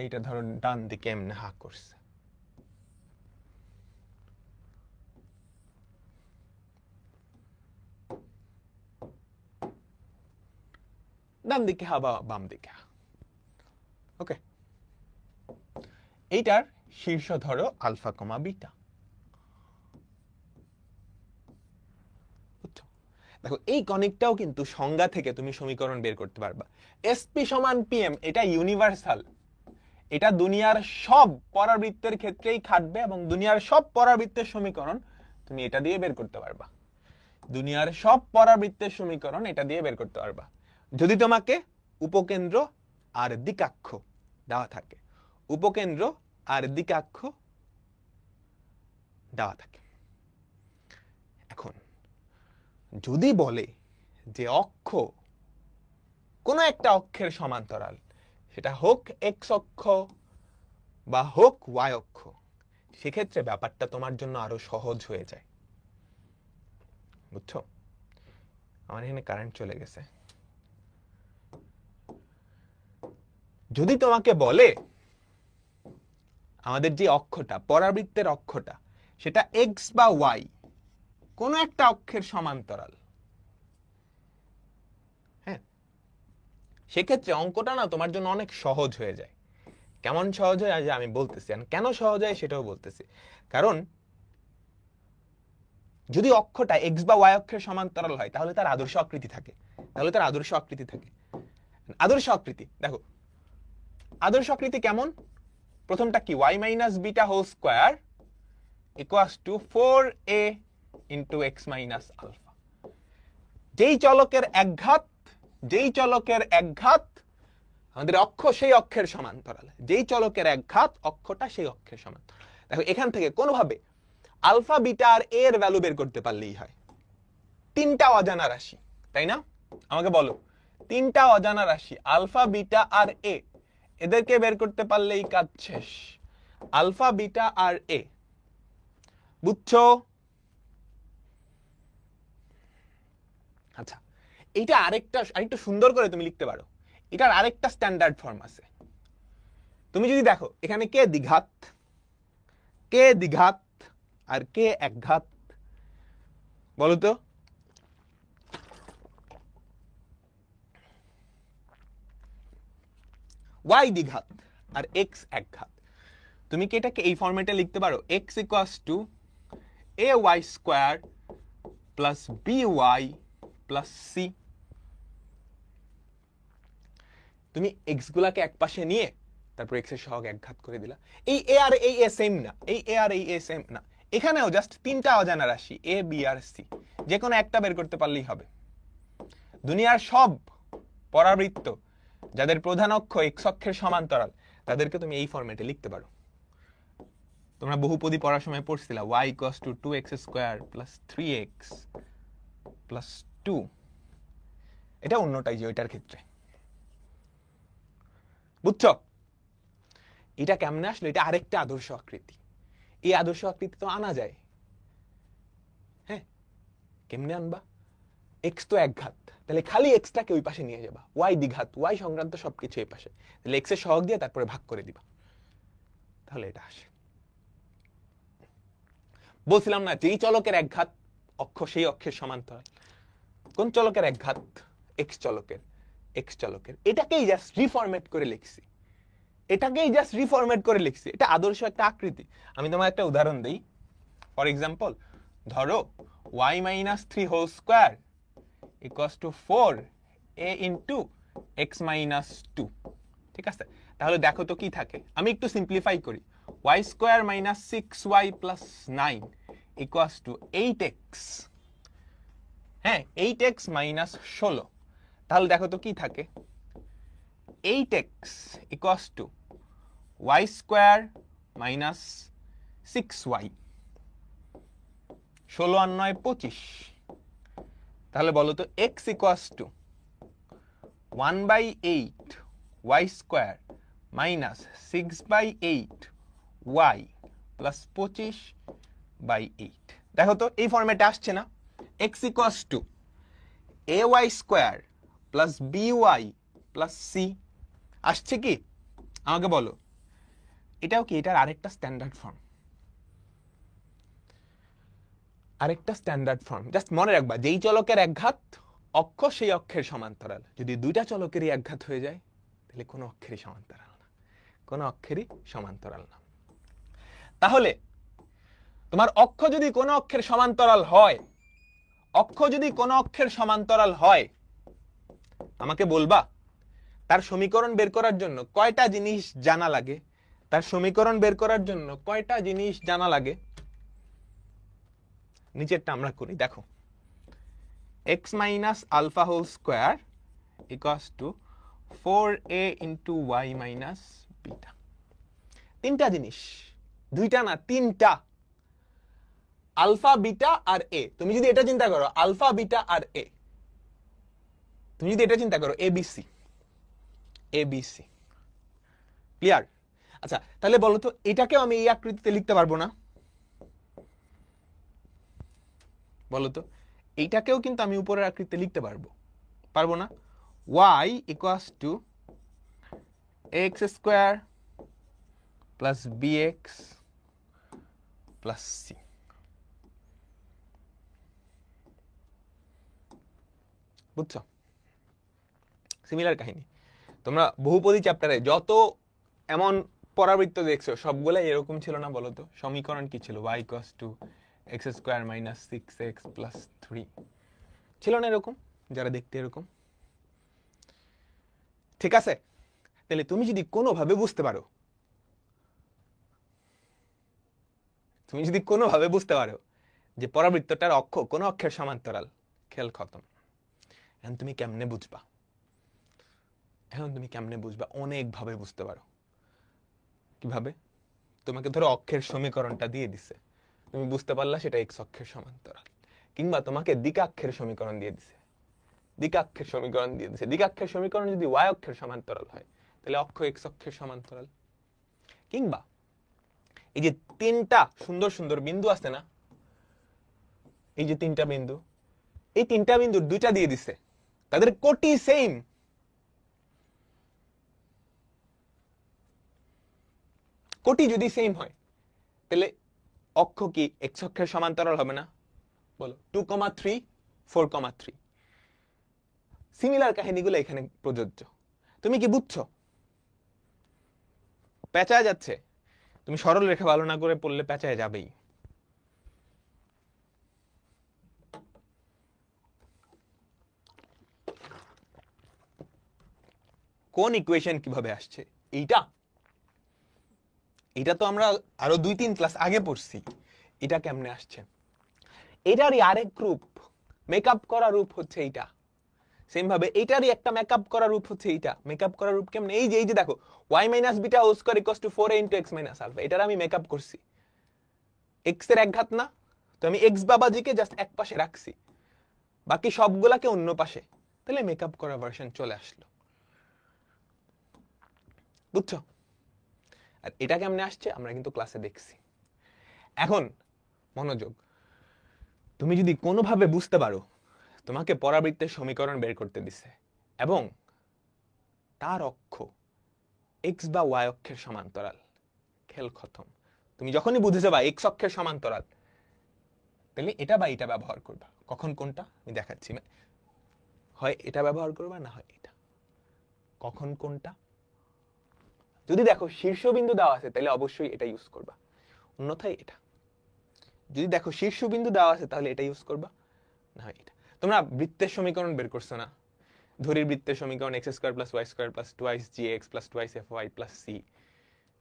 এইটা ধরো ডান দিকে এমনি হাঁ করছে, ডান দিকে হা বা বাম দিকে হা। ওকে, এইটার শীর্ষ ধরো আলফা কমা বিটা। দেখো এই কনিকটাও কিন্তু সংজ্ঞা থেকে তুমি সমীকরণ বের করতে পারবা। এসপি সমান পিএম, এটা ইউনিভার্সাল, এটা দুনিয়ার সব পরাবৃত্তের ক্ষেত্রেই খাটবে এবং দুনিয়ার সব পরাবৃত্তের সমীকরণ তুমি এটা দিয়ে বের করতে পারবা। দুনিয়ার সব পরাবৃত্তের সমীকরণ এটা দিয়ে বের করতে পারবা যদি তোমাকে উপকেন্দ্র আর দ্বিকাক্ষ দেওয়া থাকে। উপকেন্দ্র আর দ্বিকাক্ষ দেওয়া থাকে। এখন যদি বলে যে অক্ষ কোনো একটা অক্ষের সমান্তরাল, সেটা হোক এক্স অক্ষ বা হোক ওয়াই অক্ষ, সেক্ষেত্রে ব্যাপারটা তোমার জন্য আরো সহজ হয়ে যায়। বুঝছো? আমার এখানে কারেন্ট চলে গেছে। যদি তোমাকে বলে আমাদের যে অক্ষটা, পরাবৃত্তের অক্ষটা, সেটা এক্স বা ওয়াই কোনো একটা অক্ষের সমান্তরাল, হ্যাঁ, সেক্ষেত্রে অঙ্কটা না তোমার জন্য অনেক সহজ হয়ে যায়। কেমন সহজ হয় আজ আমি বলতেছি, কেন সহজ হয় সেটাও বলতেছি। কারণ যদি অক্ষটা এক্স বা ওয়াই অক্ষের সমান্তরাল হয় তাহলে তার আদর্শ আকৃতি থাকে। আদর্শ আকৃতি দেখো, আদর্শ আকৃতি কেমন? প্রথমটা কি? y minus beta whole square equals to 4a into x minus alpha. যেই চলকের একঘাত আমাদের অক্ষ সেই অক্ষের সমান্তরাল, যেই চলকের একঘাত অক্ষটা সেই অক্ষের সমান্তরাল। দেখো এখান থেকে কোনোভাবে আলফা বিটা আর এ এর ভ্যালু বের করতে পারলেই হয়। তিনটা অজানা রাশি, তাই না? আমাকে বলো, তিনটা অজানা রাশি আলফা বিটা আর এ, এদেরকে বের করতে পারলেই কাজ শেষ। আলফা বিটা আর এ, বুঝছো? আচ্ছা, এইটা আরেকটু সুন্দর করে তুমি লিখতে পারো। এটার আরেকটা স্ট্যান্ডার্ড ফর্ম আছে। তুমি যদি দেখো এখানে কে দ্বিঘাত আর কে একঘাত, বলো তো? y দ্বিঘাত আর x একঘাত। তুমি কি এটাকে এই ফরম্যাটে লিখতে পারো? x equals to ay square plus by plus c। তুমি x গুলাকে এক পাশে নিয়ে তারপর x এর সহগ একঘাত করে দিলা। এই a আর এই a সেম না, এই a আর এই a সেম না। এখানেও জাস্ট তিনটা অজানা রাশি a b আর c, যে কোনো একটা বের করতে পারলেই হবে। দুনিয়ার সব পরাবৃত্ত যাদের প্রধান অক্ষ x অক্ষের সমান্তরাল তাদেরকে তুমি এই ফরম্যাটে লিখতে পারো। তোমরা বহুপদী পড়ার সময় পড়ছিলা y equals to 2x square plus 3x plus 2। এটা অন্যটাই যে ওইটার ক্ষেত্রে, বুঝছো? এটা কেমনে আসলো? এটা আরেকটা আদর্শ আকৃতি। এই আদর্শ আকৃতি তো আনা যায়। হ্যাঁ, কেমনে আনবা? x তো একঘাত, তাহলে খালি xটাকে ওই পাশে নিয়ে যাবা। y দ্বিঘাত, y সংক্রান্ত সবকিছু এই পাশে, তাহলে x এর সহগ দিয়ে তারপরে ভাগ করে দিবা, তাহলে এটা আসে। বলছিলাম না যেই চলকের একঘাত অক্ষ সেই অক্ষের সমান্তরাল। কোন চলকের একঘাত? x চলকের। x চলকের এটাকেই জাস্ট রিফরম্যাট করে লিখছি, এটাকেই জাস্ট রিফরম্যাট করে লিখছি। এটা আদর্শ একটা আকৃতি। আমি তোমার একটা উদাহরণ দেই। ফর এক্সাম্পল, ধরো y minus 3 whole square equals to 4a into x minus 2। ঠিক আছে, তাহলে দেখো তো কি থাকে। আমি একটু সিম্পলিফাই করি। y square minus 6y plus 9 equals to 8x। হ্যাঁ, 8x মাইনাস 16। তাহলে দেখো তো কি থাকে। 8x equals to y square minus 6y, 16 আর 9 25। তাহলে বলো তো x equals to 1/8 y square minus 6/8 y plus 25/8। দেখো তো এই ফরম্যাটে আসছে না? x equals to ay square plus by plus c আসছে কি? আমাকে বলো। এটাও কি? এটার আরেকটা স্ট্যান্ডার্ড ফর্ম, আরেকটা স্ট্যান্ডার্ড ফর্ম। জাস্ট মনে রাখবা, যেই চলকের একঘাত অক্ষ সেই অক্ষের সমান্তরাল। যদি দুইটা চলকেরই একঘাত হয়ে যায় তাহলে কোনো অক্ষেরই সমান্তরাল না, কোনো অক্ষেরই সমান্তরাল না। তাহলে তোমার অক্ষ যদি কোনো অক্ষের সমান্তরাল হয়, অক্ষ যদি কোনো অক্ষের সমান্তরাল হয়, আমাকে বলবা তার সমীকরণ বের করার জন্য কয়টা জিনিস জানা লাগে? তার সমীকরণ বের করার জন্য কয়টা জিনিস জানা লাগে? নিচেরটা আমরা করি, দেখো। x minus alpha whole square equals to 4a into y minus beta. তিনটা জিনিস, দুইটা না, তিনটা। আলফা, বিটা আর এ। তুমি যদি এটা চিন্তা করো, আলফা, বিটা আর এ, তুমি যদি এটা চিন্তা করো, এবিসি, এবিসি। ক্লিয়ার? আচ্ছা, তাহলে বলো তো এটাকেও আমি এই আকৃতিতে লিখতে পারবো না? বলো তো, এইটাকেও কিন্তু আমি উপরের আকৃতিতে লিখতে পারবো, পারবো না? y equals to x square plus bx plus c। বুঝছো? সিমিলার কাহিনী। তোমরা বহুপদী চ্যাপ্টারে যত এমন পরাবৃত্ত দেখছো সবগুলাই এরকম ছিল না? বলো তো সমীকরণ কি ছিল? y equals to x square minus 6x plus 3 ছিল না এরকম? যারা দেখতে এরকম, ঠিক আছে? তাহলে তুমি যদি কোনোভাবে বুঝতে পারো, তুমি যদি কোনোভাবে বুঝতে পারো যে পরাবৃত্তটার অক্ষ কোন অক্ষের সমান্তরাল, খেল খতম। এখন তুমি কেমনে বুঝবা? এখন তুমি কেমনে বুঝবা? অনেক ভাবে বুঝতে পারো। কিভাবে? তোমাকে ধরো অক্ষের সমীকরণটা দিয়ে দিছে, তুমি বুঝতে পারলা সেটা x অক্ষের সমান্তরাল। কিংবা তোমাকে দ্বিকাক্ষের সমীকরণ দিয়ে দিছে, দ্বিকাক্ষের সমীকরণ দিয়ে দিছে। দ্বিকাক্ষের সমীকরণ যদি y অক্ষের সমান্তরাল হয় তাহলে অক্ষ x অক্ষের সমান্তরাল। কিংবা এই যে তিনটা সুন্দর সুন্দর বিন্দু আছে না, এই যে তিনটা বিন্দু, এই তিনটা বিন্দুর দুইটা দিয়ে দিছে, তাদের কোটি সেম। কোটি যদি সেম হয় তাহলে অক্ষ কি x অক্ষের সমান্তরাল হবে না? বলো 2,3 4,3 সিমিলার কাহিনীগুলো এখানে প্রযোজ্য। তুমি কি বুঝছো? পেঁচায় যাচ্ছে, তুমি সরল রেখা ভালো না করে পড়লে পেঁচায় যাবেই। কোন ইকুয়েশন কিভাবে আসছে? এটা তো আমরা আরো 2-3 ক্লাস আগে পড়ছি। এটা কেমনে আসছে? এটারই আরেক রূপ, মেকআপ করা রূপ হচ্ছে এইটা। সেম ভাবে এটারই একটা মেকআপ করা রূপ হচ্ছে এইটা। মেকআপ করা রূপ কেমনে? এই যে দেখো y - β whole square = 4a * x - alpha. এটার আমি মেকআপ করছি। x এর এক ঘাত না, তো আমি x বাবাজিকে জাস্ট এক পাশে রাখছি, বাকি সবগুলাকে অন্য পাশে, তাহলে মেকআপ করা ভার্সন চলে আসলো। বুঝছো? আর এটা কেমনে আসছে আমরা কিন্তু ক্লাসে দেখছি। এখন মনোযোগ, তুমি যদি কোনোভাবে বুঝতে পারো তোমাকে পরাবৃত্তের সমীকরণ বের করতে দিছে এবং তার অক্ষ x বা y অক্ষের সমান্তরাল, খেল খতম। তুমি যখনই বুঝে যাবা x অক্ষের সমান্তরাল, তাহলে এটা বা এটা ব্যবহার করবা। কখন কোনটা আমি দেখাচ্ছি, হয় এটা ব্যবহার করবা না হয় এটা। কখন কোনটা? যদি দেখো শীর্ষবিন্দু দেওয়া আছে তাহলে অবশ্যই এটা ইউজ করবা, অন্যথায় এটা। যদি দেখো শীর্ষবিন্দু দেওয়া আছে তাহলে এটা ইউজ করবা, না হয় এটা। তোমরা বৃত্তের সমীকরণ বের করছো না? ধরির বৃত্তের সমীকরণ x² + y² + 2gx + 2fy + c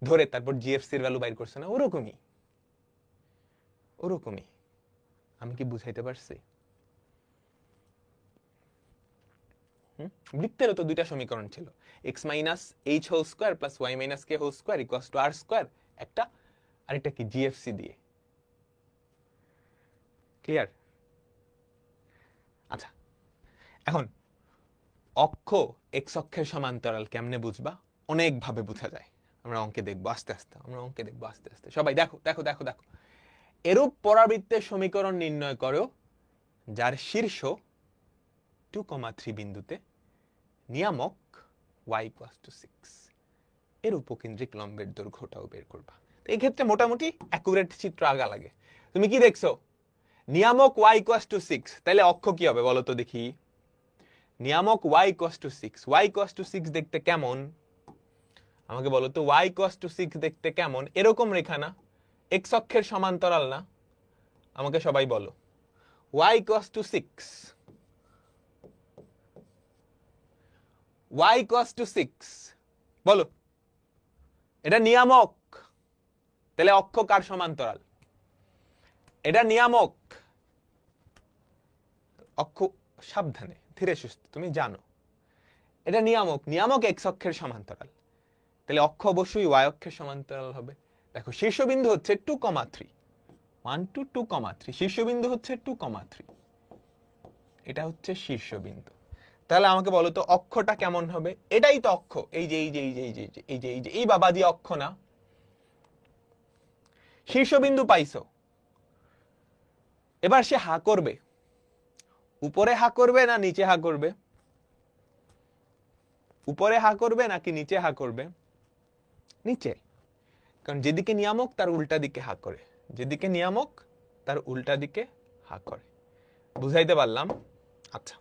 ধরে তারপর gfc এর ভ্যালু বাইর করছো না? ওরকমই। আমি কি বুঝাইতে পারছি? বৃত্তেরও তো দুইটা সমীকরণ ছিল, x - h² + y - k² = r² একটা, আরেকটা কি gfc দিয়ে। ক্লিয়ার? আচ্ছা, এখন অক্ষ x অক্ষের সমান্তরাল কেমনে বুঝবা? অনেক ভাবে বোঝা যায়। আমরা অঙ্কে দেখবো আস্তে আস্তে। সবাই দেখো। এরূপ পরাবৃত্তের সমীকরণ নির্ণয় করো যার শীর্ষ 2,3 বিন্দুতে নিয়ামক y = 6, এর উপকেন্দ্রিক লম্বের দৈর্ঘ্যটাও বের করবা। এই ক্ষেত্রে মোটামুটি অ্যাকুরেট চিত্র আগা লাগে। তুমি কি দেখছো? নিয়ামক y = 6, তাহলে অক্ষ কি হবে বলো তো দেখি। নিয়ামক y = 6, y = 6 দেখতে কেমন আমাকে বলো তো। y = 6 দেখতে কেমন? এরকম রেখা না, x অক্ষের সমান্তরাল না? আমাকে সবাই বলো y = 6, y = 6 বলো। এটা নিয়ামক, তাহলে অক্ষ কার সমান্তরাল? এটা নিয়ামক অক্ষ, সাবধানে ধীরে সুস্থে, তুমি জানো এটা নিয়ামক x অক্ষের সমান্তরাল, তাহলে অক্ষ অবশ্যই y অক্ষের সমান্তরাল হবে। দেখো শীর্ষবিন্দু হচ্ছে 2,3, 1 to 2,3, শীর্ষবিন্দু হচ্ছে 2,3, এটা হচ্ছে শীর্ষবিন্দু। তাহলে আমাকে বলো তো অক্ষটা কেমন হবে? এটাই তো অক্ষ, এই বাবাজি অক্ষ না? শীর্ষবিন্দু পাইছো, এবার সে হা করবে, উপরে হা করবে না নিচে হা করবে? উপরে হা করবে নাকি নিচে হা করবে? নিচে, কারণ যেদিকে নিয়ামক তার উল্টা দিকে হা করে, যেদিকে নিয়ামক তার উল্টা দিকে হা করে। বুঝাইতে পারলাম? আচ্ছা,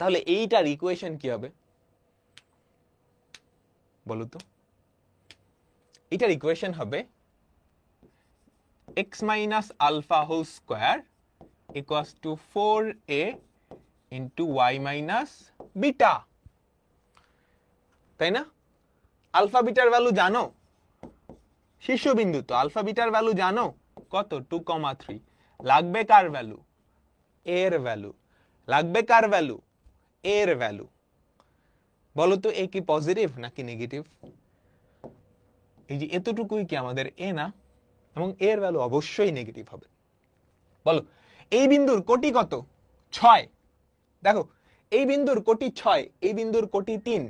তাহলে এইটার ইকুয়েশন কি হবে বলো তো? এটার ইকুয়েশন হবে x - alpha whole square = 4a * y - beta, তাই না? আলফা বিটার ভ্যালু জানো? শীর্ষবিন্দু তো, আলফা বিটার ভ্যালু জানো কত? 2,3। লাগবে কার ভ্যালু? এর ভ্যালু। লাগবে কার ভ্যালু? এর ভ্যালু। বলো তো এ কি পজিটিভ নাকি নেগেটিভ? এই যে এতটুকুই কি আমাদের এ না? এবং এর ভ্যালু অবশ্যই নেগেটিভ হবে। বলো এই বিন্দুর কোটি কত? 6। দেখো এই বিন্দুর কোটি 6, এই বিন্দুর কোটি 3,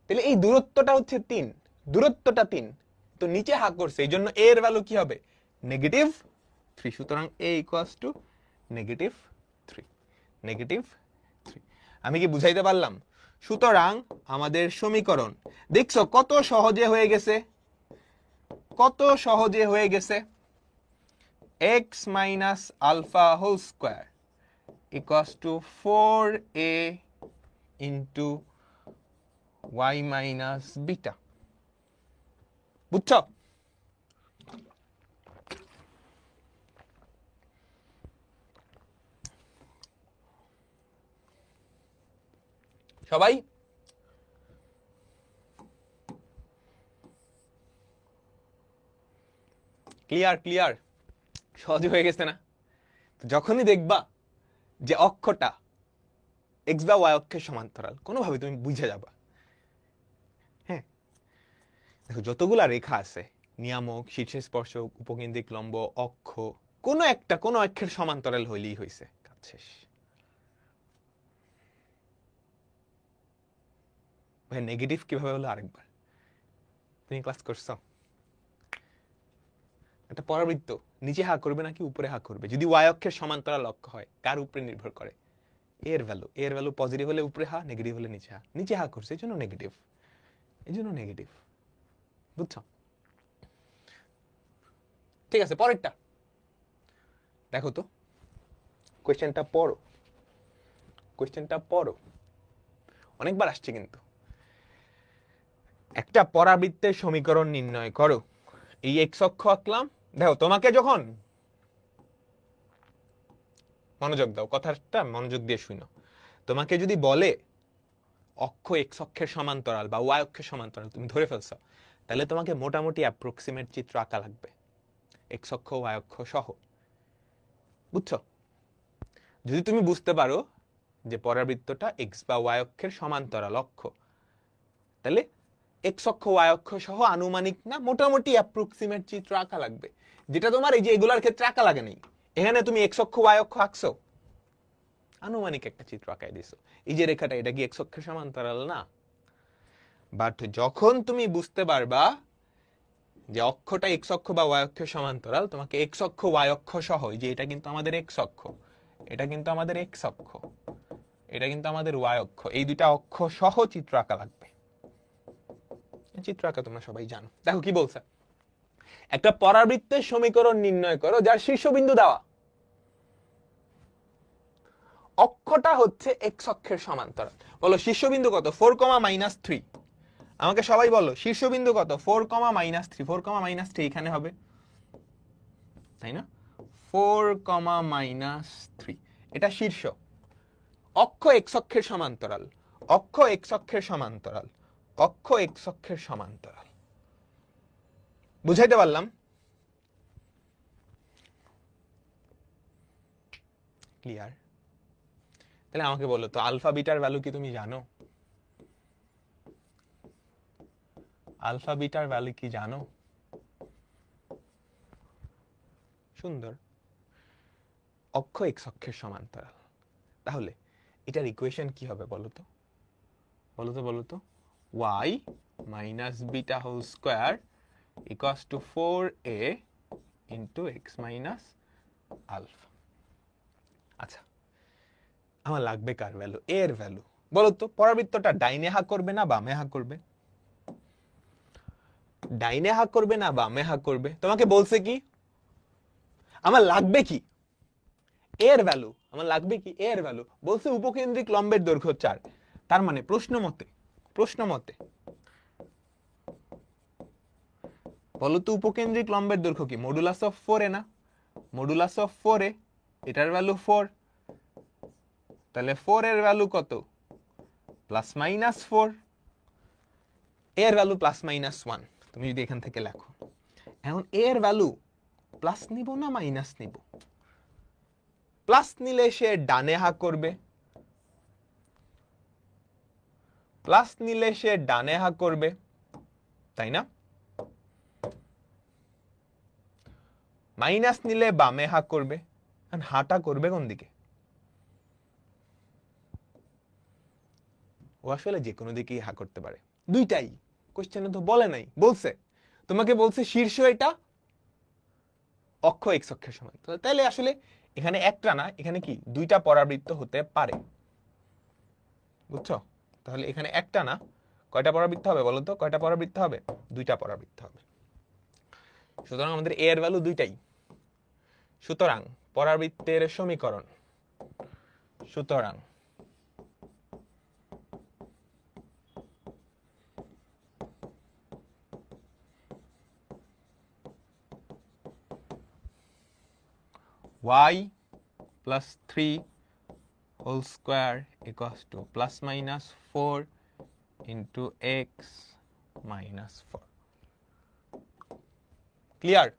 তাহলে এই দূরত্বটা হচ্ছে 3, দূরত্বটা 3, তো নিচে হাত করছে, এই জন্য এর ভ্যালু কি হবে? -3। সুতরাং a = -3। আমি কি বুঝাইতে পারলাম? সুতরাং আমাদের সমীকরণ দেখছো কত সহজে হয়ে গেছে, কত সহজে হয়ে গেছে। x minus alpha whole square equals to 4a into y minus beta. বুঝছো? সবাই ক্লিয়ার সহজ হয়ে গেছে না? যখনই দেখবা যে অক্ষটা x বা y অক্ষের সমান্তরাল, কোনোভাবে তুমি বুঝে যাবা। হ্যাঁ, দেখো যতগুলা রেখা আছে, নিয়ামক, শীর্ষে স্পর্শক, উপকেন্দ্রিক লম্ব, অক্ষ, কোনো অক্ষের সমান্তরাল হইলেই হইছে, কাজ শেষ। ভাই নেগেটিভ কিভাবে হলো আরেকবার, তুমি ক্লাস করছো? একটা পরাবৃত্ত নিচে হা করবে নাকি উপরে হা করবে যদি y অক্ষের সমান্তরাল অক্ষ হয়, কার উপরে নির্ভর করে? এর ভ্যালু পজিটিভ হলে উপরে হা, নেগেটিভ হলে নিচে হা করছে, এজন্য নেগেটিভ। বুঝছো? ঠিক আছে, পরেরটা দেখো তো, কোয়েশ্চেনটা পড়ো। অনেকবার আসছে কিন্তু। একটা পরাবৃত্তের সমীকরণ নির্ণয় করো। এই x অক্ষ আঁকলাম। দেখো তোমাকে যখন, মনোযোগ দাও, কথাটা মনোযোগ দিয়ে শুনো। তোমাকে যদি বলে অক্ষ x অক্ষের সমান্তরাল বা y অক্ষের সমান্তরাল, তুমি ধরে ফেলছো, তাহলে তোমাকে মোটামুটি অ্যাপ্রক্সিমেট চিত্র আঁকা লাগবে x অক্ষ y অক্ষ সহ। বুঝছো? যদি তুমি বুঝতে পারো যে পরাবৃত্তটা x বা y অক্ষের সমান্তরাল অক্ষ, তাহলে x অক্ষ y অক্ষ সহ আনুমানিক না মোটামুটি অ্যাপ্রক্সিমেট চিত্র আঁকা লাগবে, যেটা তোমার এই যে এগুলার ক্ষেত্রে আঁকা লাগে নাই। এখানে তুমি x অক্ষ y অক্ষ আঁকছো, আনুমানিক একটা চিত্র আঁকাই দিছো। এই যে রেখাটা, এটা কি x অক্ষের সমান্তরাল না? বাট যখন তুমি বুঝতে পারবা যে অক্ষটা x অক্ষ বা y অক্ষের সমান্তরাল, তোমাকে x অক্ষ y অক্ষ সহ, যে এটা কিন্তু আমাদের x অক্ষ, এটা কিন্তু আমাদের x অক্ষ, এটা কিন্তু আমাদের y অক্ষ, এই দুইটা অক্ষ সহ চিত্র আঁকা লাগবে। চিত্র আঁকা তোমরা সবাই জানো। দেখো কি বলছে, একটা পরাবৃত্তের সমীকরণ নির্ণয় করো যার শীর্ষবিন্দু দেওয়া, অক্ষটা হচ্ছে x অক্ষের সমান্তরাল। বলো শীর্ষবিন্দু কত? 4,-3। আমাকে সবাই বলো শীর্ষবিন্দু কত? 4,-3। 4,-3 এখানে হবে, তাই না? 4,-3 এটা শীর্ষ। অক্ষ x অক্ষের সমান্তরাল, অক্ষ x অক্ষের সমান্তরাল, অক্ষ x অক্ষের সমান্তরাল। বুঝাইতে পারলাম? ক্লিয়ার? তাহলে আমাকে বলো তো, আলফা বিটার ভ্যালু কি তুমি জানো? আলফা বিটার ভ্যালু কি জানো? সুন্দর। অক্ষ x অক্ষের সমান্তরাল, তাহলে এটার ইকুয়েশন কি হবে বলো তো? y minus beta whole square equals to 4a into x minus alpha. আচ্ছা, আমার লাগবে কার ভ্যালু? এর ভ্যালু। বলো তো পরাবৃত্তটা ডাইনে হা করবে না বামে হা করবে? ডাইনে হা করবে না বামে হা করবে? তোমাকে বলছে কি আমার লাগবে কি? এর ভ্যালু। আমার লাগবে কি? এর ভ্যালু। বলছে উপকেন্দ্রিক লম্বের দৈর্ঘ্য 4। তার মানে প্রশ্ন মতে বলো তো উপকেন্দ্রিক লম্বের দৈর্ঘ্য কি? মডুলাস অফ 4a না? মডুলাস অফ 4a, এটার ভ্যালু 4, তাহলে 4 এর ভ্যালু কত? +-4। এর ভ্যালু +-1। তুমি যদি এখান থেকে লেখো, এখন এর ভ্যালু প্লাস নিব না মাইনাস নিব? প্লাস নিলে সে ডানে হা করবে, তাই না? মাইনাস নিলে বামে হা করবে। হাটা করবে কোন দিকে? ও আসলে যে কোনো দিকেই হা করতে পারে, দুইটাই। কোশ্চেনে তো বলে নাই, বলছে তোমাকে বলছে শীর্ষ এটা, অক্ষ x অক্ষের সমান। তাহলে আসলে এখানে একটা না, এখানে কি দুইটা পরাবৃত্ত হতে পারে। বুঝছো? তাহলে এখানে একটা না, কয়টা পরাবৃত্ত হবে বলো তো? কয়টা পরাবৃত্ত হবে? দুইটা পরাবৃত্ত হবে। সুতরাং আমাদের a এর ভ্যালু দুইটাই। সুতরাং পরাবৃত্তের সমীকরণ, সুতরাং y plus 3 whole square equals to plus minus 4 into x minus 4. Clear?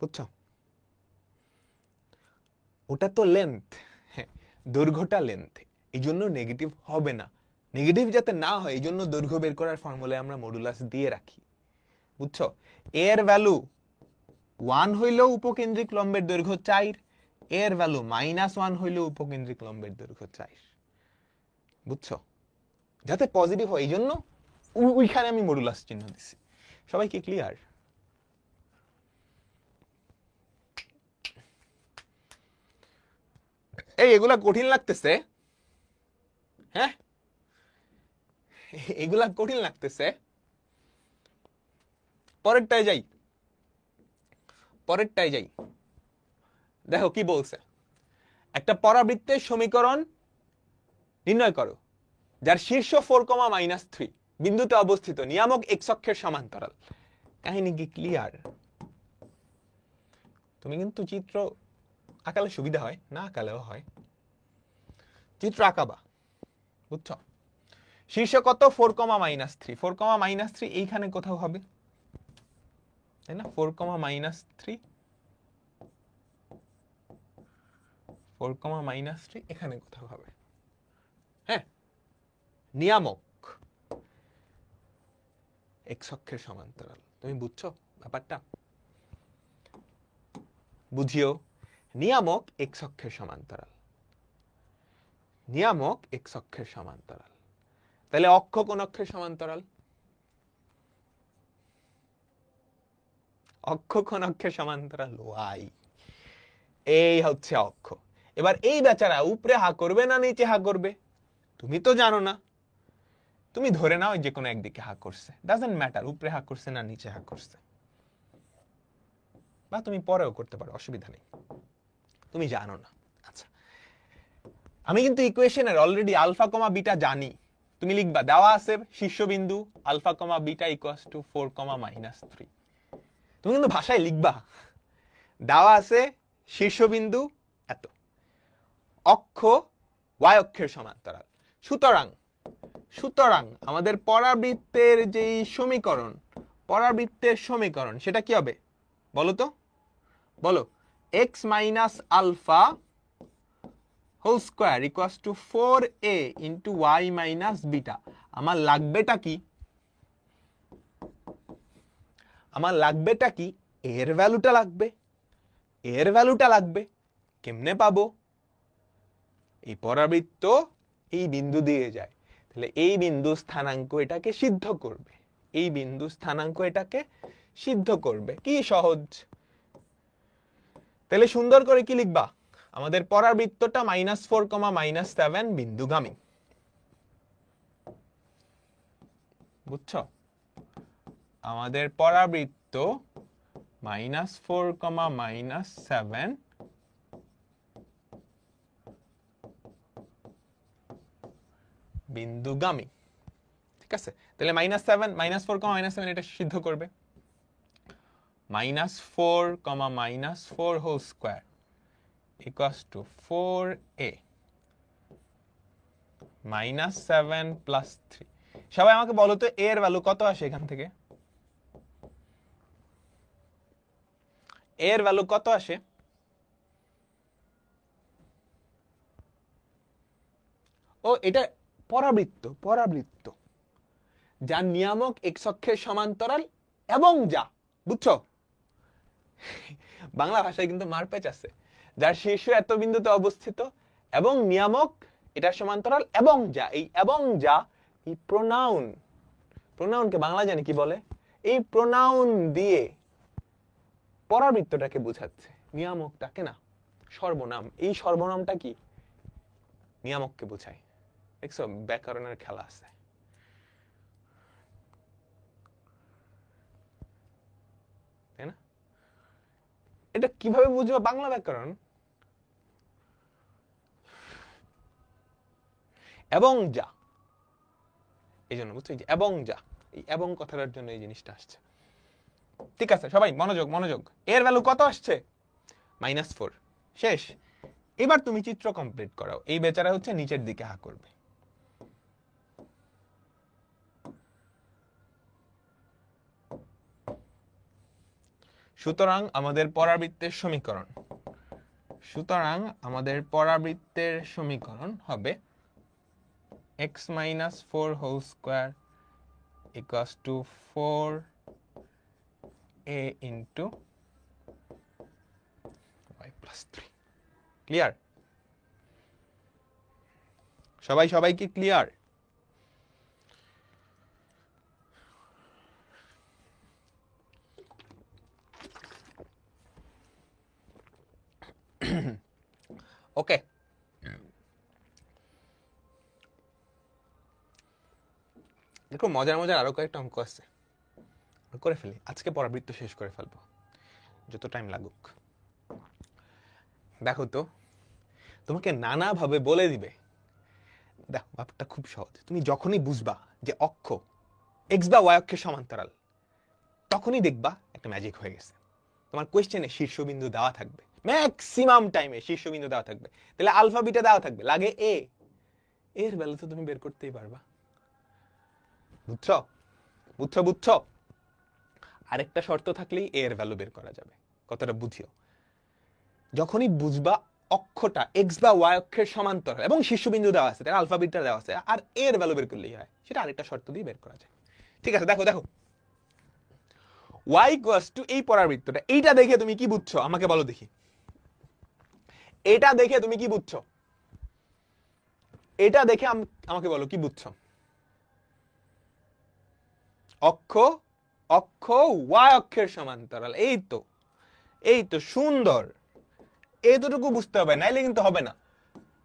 বুঝছো? ওটা তো লেন্থ, দৈর্ঘ্যটা লেন্থ, এই জন্য নেগেটিভ হবে না। নেগেটিভ যাতে না হয় এই জন্য দৈর্ঘ্য বের করার ফর্মুলায় আমরা মডুলাস দিয়ে রাখি। বুঝছো? এর ভ্যালু 1 হইলেও উপকেন্দ্রিক লম্বের দৈর্ঘ্য 4, এর ভ্যালু -1 হইলেও উপকেন্দ্রিক লম্বের দৈর্ঘ্য 4। বুঝছো? যাতে পজিটিভ হয় এই জন্য ওইখানে আমি মডুলাস চিহ্ন দিছি। সবাই কি ক্লিয়ার? এই এগুলা কঠিন লাগতেছে? হ্যাঁ, এগুলা কঠিন লাগতেছে? পরেরটায় যাই, পরেরটায় যাই। দেখো কি বলছে, একটা পরাবৃত্তের সমীকরণ নির্ণয় করো যার শীর্ষ 4,-3 বিন্দুতে অবস্থিত, নিয়ামক x অক্ষের সমান্তরাল। কাহিনী কি ক্লিয়ার? তুমি কিন্তু চিত্র আঁকালে সুবিধা হয়, না আঁকালেও হয়, চিত্র আঁকাবা। বুঝছো? শীর্ষ কত? 4,-3, 4,-3 এইখানে কোথাও হবে, তাই না? 4,-3, 4,-3 এখানে কোথাও হবে। হ্যাঁ, নিয়ামক x অক্ষের সমান্তরাল। তুমি বুঝছো ব্যাপারটা? বুঝিও, নিয়ামক x অক্ষের সমান্তরাল, নিয়ামক x অক্ষের সমান্তরাল। তাহলে অক্ষ কোন অক্ষের সমান্তরাল? অক্ষ কোন অক্ষের সমান্তরাল? y। এই হচ্ছে অক্ষ। এবার এই বেচারা উপরে হা করবে না নিচে হা করবে তুমি তো জানো না, তুমি ধরে নাও যে কোনো একদিকে হা করছে, ডাজন্ট ম্যাটার উপরে হা করছে না নিচে হা করছে, বা তুমি পরেও করতে পারো, অসুবিধা নেই, তুমি জানো না। আচ্ছা, আমি কিন্তু ইকুয়েশনের অলরেডি আলফা কমা বিটা জানি। তুমি লিখবা দেওয়া আছে শীর্ষবিন্দু alpha comma beta equals to 4,-3। তুমি কিন্তু ভাষায় লিখবা দেওয়া আছে শীর্ষবিন্দু এত, অক্ষ y অক্ষের সমান্তরাল। সুতরাং সুতরাং আমাদের পরাবৃত্তের যেই সমীকরণ, পরাবৃত্তের সমীকরণ সেটা কি হবে বলো তো? বলো, x minus alpha whole square equals to 4a into y minus beta. আমার লাগবেটা কি? আমার লাগবেটা কি? এর ভ্যালুটা লাগবে, এর ভ্যালুটা লাগবে। কেমনে পাবো? এই পরাবৃত্ত এই বিন্দু দিয়ে যায়, তাহলে এই বিন্দু স্থানাঙ্ক এটাকে সিদ্ধ করবে, এই বিন্দু স্থানাঙ্ক এটাকে সিদ্ধ করবে। কি সহজ। তাহলে সুন্দর করে কি লিখবা? আমাদের পরাবৃত্তটা -4,-7 বিন্দুগামী। বুঝছো? আমাদের পরাবৃত্ত -4,-7 বিন্দুগামী। ঠিক আছে, তাহলে -4,-7 এটা সিদ্ধ করবে। -4, whole square equals to 4a -7 plus 3। সবাই আমাকে বলো তো এর ভ্যালু কত আসে এখান থেকে? এর ভ্যালু কত আসে? ও এটা পরাবৃত্ত, পরাবৃত্ত যার নিয়ামক x অক্ষের সমান্তরাল এবং যা, বুঝছো? বাংলা ভাষায় কিন্তু মারপ্যাচ আছে। যার শীর্ষ এত বিন্দুতে অবস্থিত এবং নিয়ামক এটার সমান্তরাল এবং যা, এই এবং যা এই প্রোনাউন, প্রোনাউনকে বাংলা জানি কি বলে? এই প্রোনাউন দিয়ে পরাবৃত্তটাকে বোঝাচ্ছে, নিয়ামকটাকে না। সর্বনাম, এই সর্বনামটা কি? নিয়ামককে বোঝায়। দেখছো ব্যাকরণের খেলা আছে। তাই না? এটা কিভাবে বুঝবো বাংলা ব্যাকরণ? এবং যা, এই জন্য বুঝছো, এবং যা, এই এবং কথাটার জন্য এই জিনিসটা আসছে। ঠিক আছে সবাই মনোযোগ মনোযোগ। এর ভ্যালু কত আসছে? -4। শেষ। এবার তুমি চিত্র কমপ্লিট করাও। এই বেচারা হচ্ছে নিচের দিকে হা করবে। সুতরাং আমাদের পরাবৃত্তের সমীকরণ হবে x - 4 whole square equals to 4a into y plus 3। Clear? সবাই কি ক্লিয়ার? ওকে, দেখো মজার আরো কয়েকটা অঙ্ক আছে, করে ফেলি। আজকে পরাবৃত্ত শেষ করে ফেলবো, যত টাইম লাগুক। দেখো তো, তোমাকে নানাভাবে বলে দিবে। দেখো ব্যাপারটা খুব সহজ। তুমি যখনই বুঝবা যে অক্ষ এক্স বা ওয়াই অক্ষের সমান্তরাল, তখনই দেখবা একটা ম্যাজিক হয়ে গেছে। তোমার কোয়েশ্চেনে শীর্ষবিন্দু দেওয়া থাকবে, ম্যাক্সিমাম টাইমে শীর্ষবিন্দু দেওয়া থাকবে। তাহলে আলফা বিটা দেওয়া থাকবে, লাগে এ, এর ভ্যালু তো তুমি বের করতেই পারবা। বুঝছো বুঝছো বুঝছো? আরেকটা শর্ত থাকলেই এর ভ্যালু বের করা যাবে। কতটা বুঝিও? যখনই বুঝবা অক্ষটা এক্স বা ওয়াই অক্ষের সমান্তরাল এবং শীর্ষবিন্দু দেওয়া আছে, তার আলফা বিটা দেওয়া আছে, আর এর ভ্যালু বের করলেই হয়। সেটা আরেকটা শর্ত দিয়ে বের করা যায়। ঠিক আছে, দেখো দেখো, y ইকুয়ালস টু এই পরাবৃত্তটা, এইটা দেখে তুমি কি বুঝছো আমাকে বলো দেখি। এটা দেখে তুমি কি বুঝছো? এটা দেখে আমাকে বলো কি বুঝছো? অক্ষ অক্ষ y অক্ষের সমান্তরাল, এই তো সুন্দর। এইটুকু বুঝতে হবে, নাইলে কিন্তু হবে না।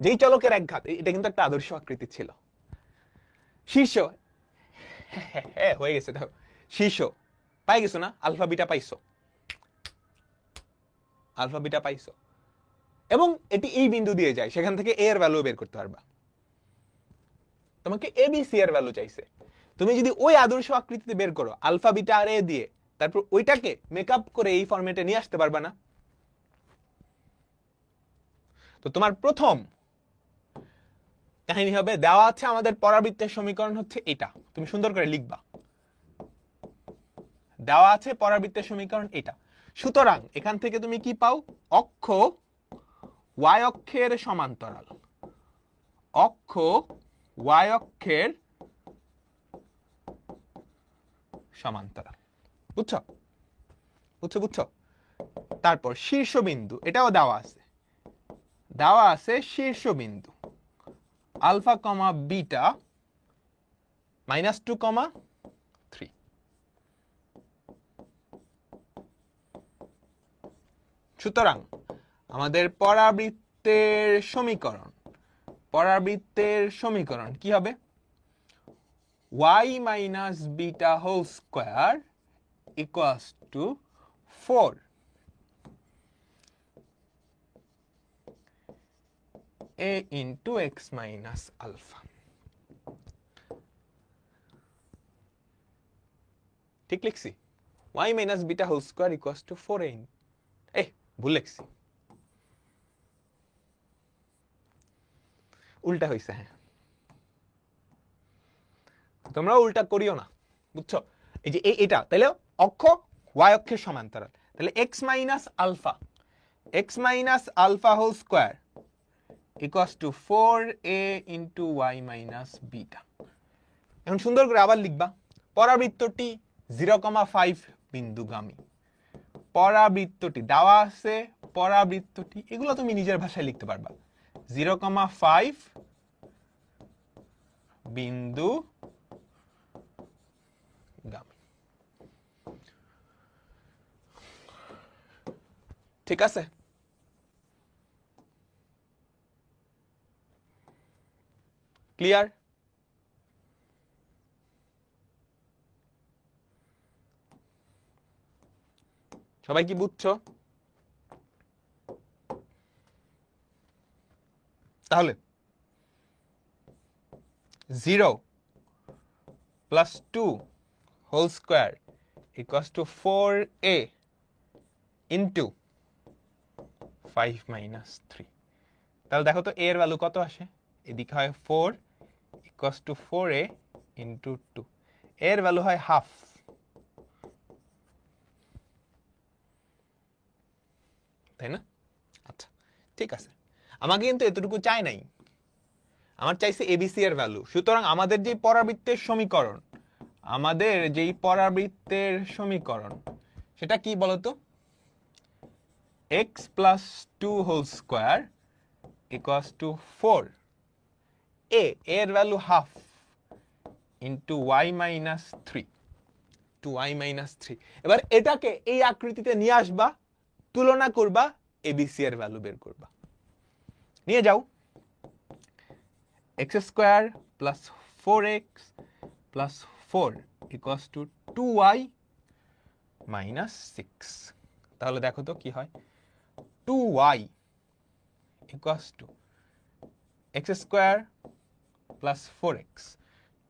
যেই চলকের এক ঘাত, এটা কিন্তু একটা আদর্শ আকৃতি ছিল। শীর্ষ, হ্যাঁ হয়ে গেছে, দেখো শীর্ষ পাই গেছো না? আলফা বিটা পাইছো, আলফা বিটা পাইছো, এবং এটি এই বিন্দু দিয়ে যায়, সেখান থেকে এর ভ্যালু বের করতে পারবা। তোমাকে এবিসি এর ভ্যালু চাইছে, তুমি যদি ওই আদর্শ আকৃতিতে বের করো আলফা বিটা আর এ দিয়ে, তারপর ওইটাকে মেকআপ করে এই ফরম্যাটে নিয়ে আসতে পারবা না? তো তোমার প্রথম কাহিনী হবে, দেওয়া আছে আমাদের পরাবৃত্তের সমীকরণ হচ্ছে এটা, তুমি সুন্দর করে লিখবা। দেওয়া আছে পরাবৃত্তের সমীকরণ এটা, সুতরাং এখান থেকে তুমি কি পাও? অক্ষ y অক্ষের সমান্তরাল, অক্ষ y অক্ষের সমান্তরাল। বুঝছো বুঝছো বুঝছো? তারপর শীর্ষবিন্দু, এটাও দেওয়া আছে শীর্ষবিন্দু আলফা কমা বিটা -2,3। সুতরাং আমাদের পরাবৃত্তের সমীকরণ কি হবে? y minus beta whole square equals to 4 a into x minus alpha. ঠিক লিখছি? y minus beta whole square equals to 4a, ভুল লিখছি, উল্টা হয়েছে। হ্যাঁ, তোমরা উল্টা করিও না, বুঝছো? এই যে এটা তাহলে অক্ষ y অক্ষের সমান্তরাল, তাহলে x minus alpha whole square equals to 4a into y minus beta. এখন সুন্দর করে আবার লিখবা, পরাবৃত্তটি 0,5 বিন্দুগামী। পরাবৃত্তটি দেওয়া আছে, পরাবৃত্তটি, এগুলো তুমি নিজের ভাষায় লিখতে পারবা। 0,5 বিন্দু গামী। ঠিক আছে? ক্লিয়ার? সবাই কি বুঝছো? তাহলে 0 plus 2 whole square equals to 4a into 5 minus 3. তাহলে দেখো তো a এর ভ্যালু কত আসে? এদিকে হয় 4 equals to 4a into 2. a এর ভ্যালু হয় হাফ। তাই না? আচ্ছা ঠিক আছে, আমাকে কিন্তু এতটুকু চাই নাই, আমার চাইছে এবিসি এর ভ্যালু। সুতরাং আমাদের যে পরাবৃত্তের সমীকরণ সেটা কি বলতো? x plus 2 whole square equals to 4 এর value half into y minus 3 to y minus 3। এবার এটাকে এই আকৃতিতে নিয়ে আসবা, তুলনা করবা, এবিসি এর ভ্যালু বের করবা। নিয়ে যাও, x square plus 4x plus 4 equals to 2y minus 6। তাহলে দেখো তো কি হয়? 2y equals to x square plus 4x,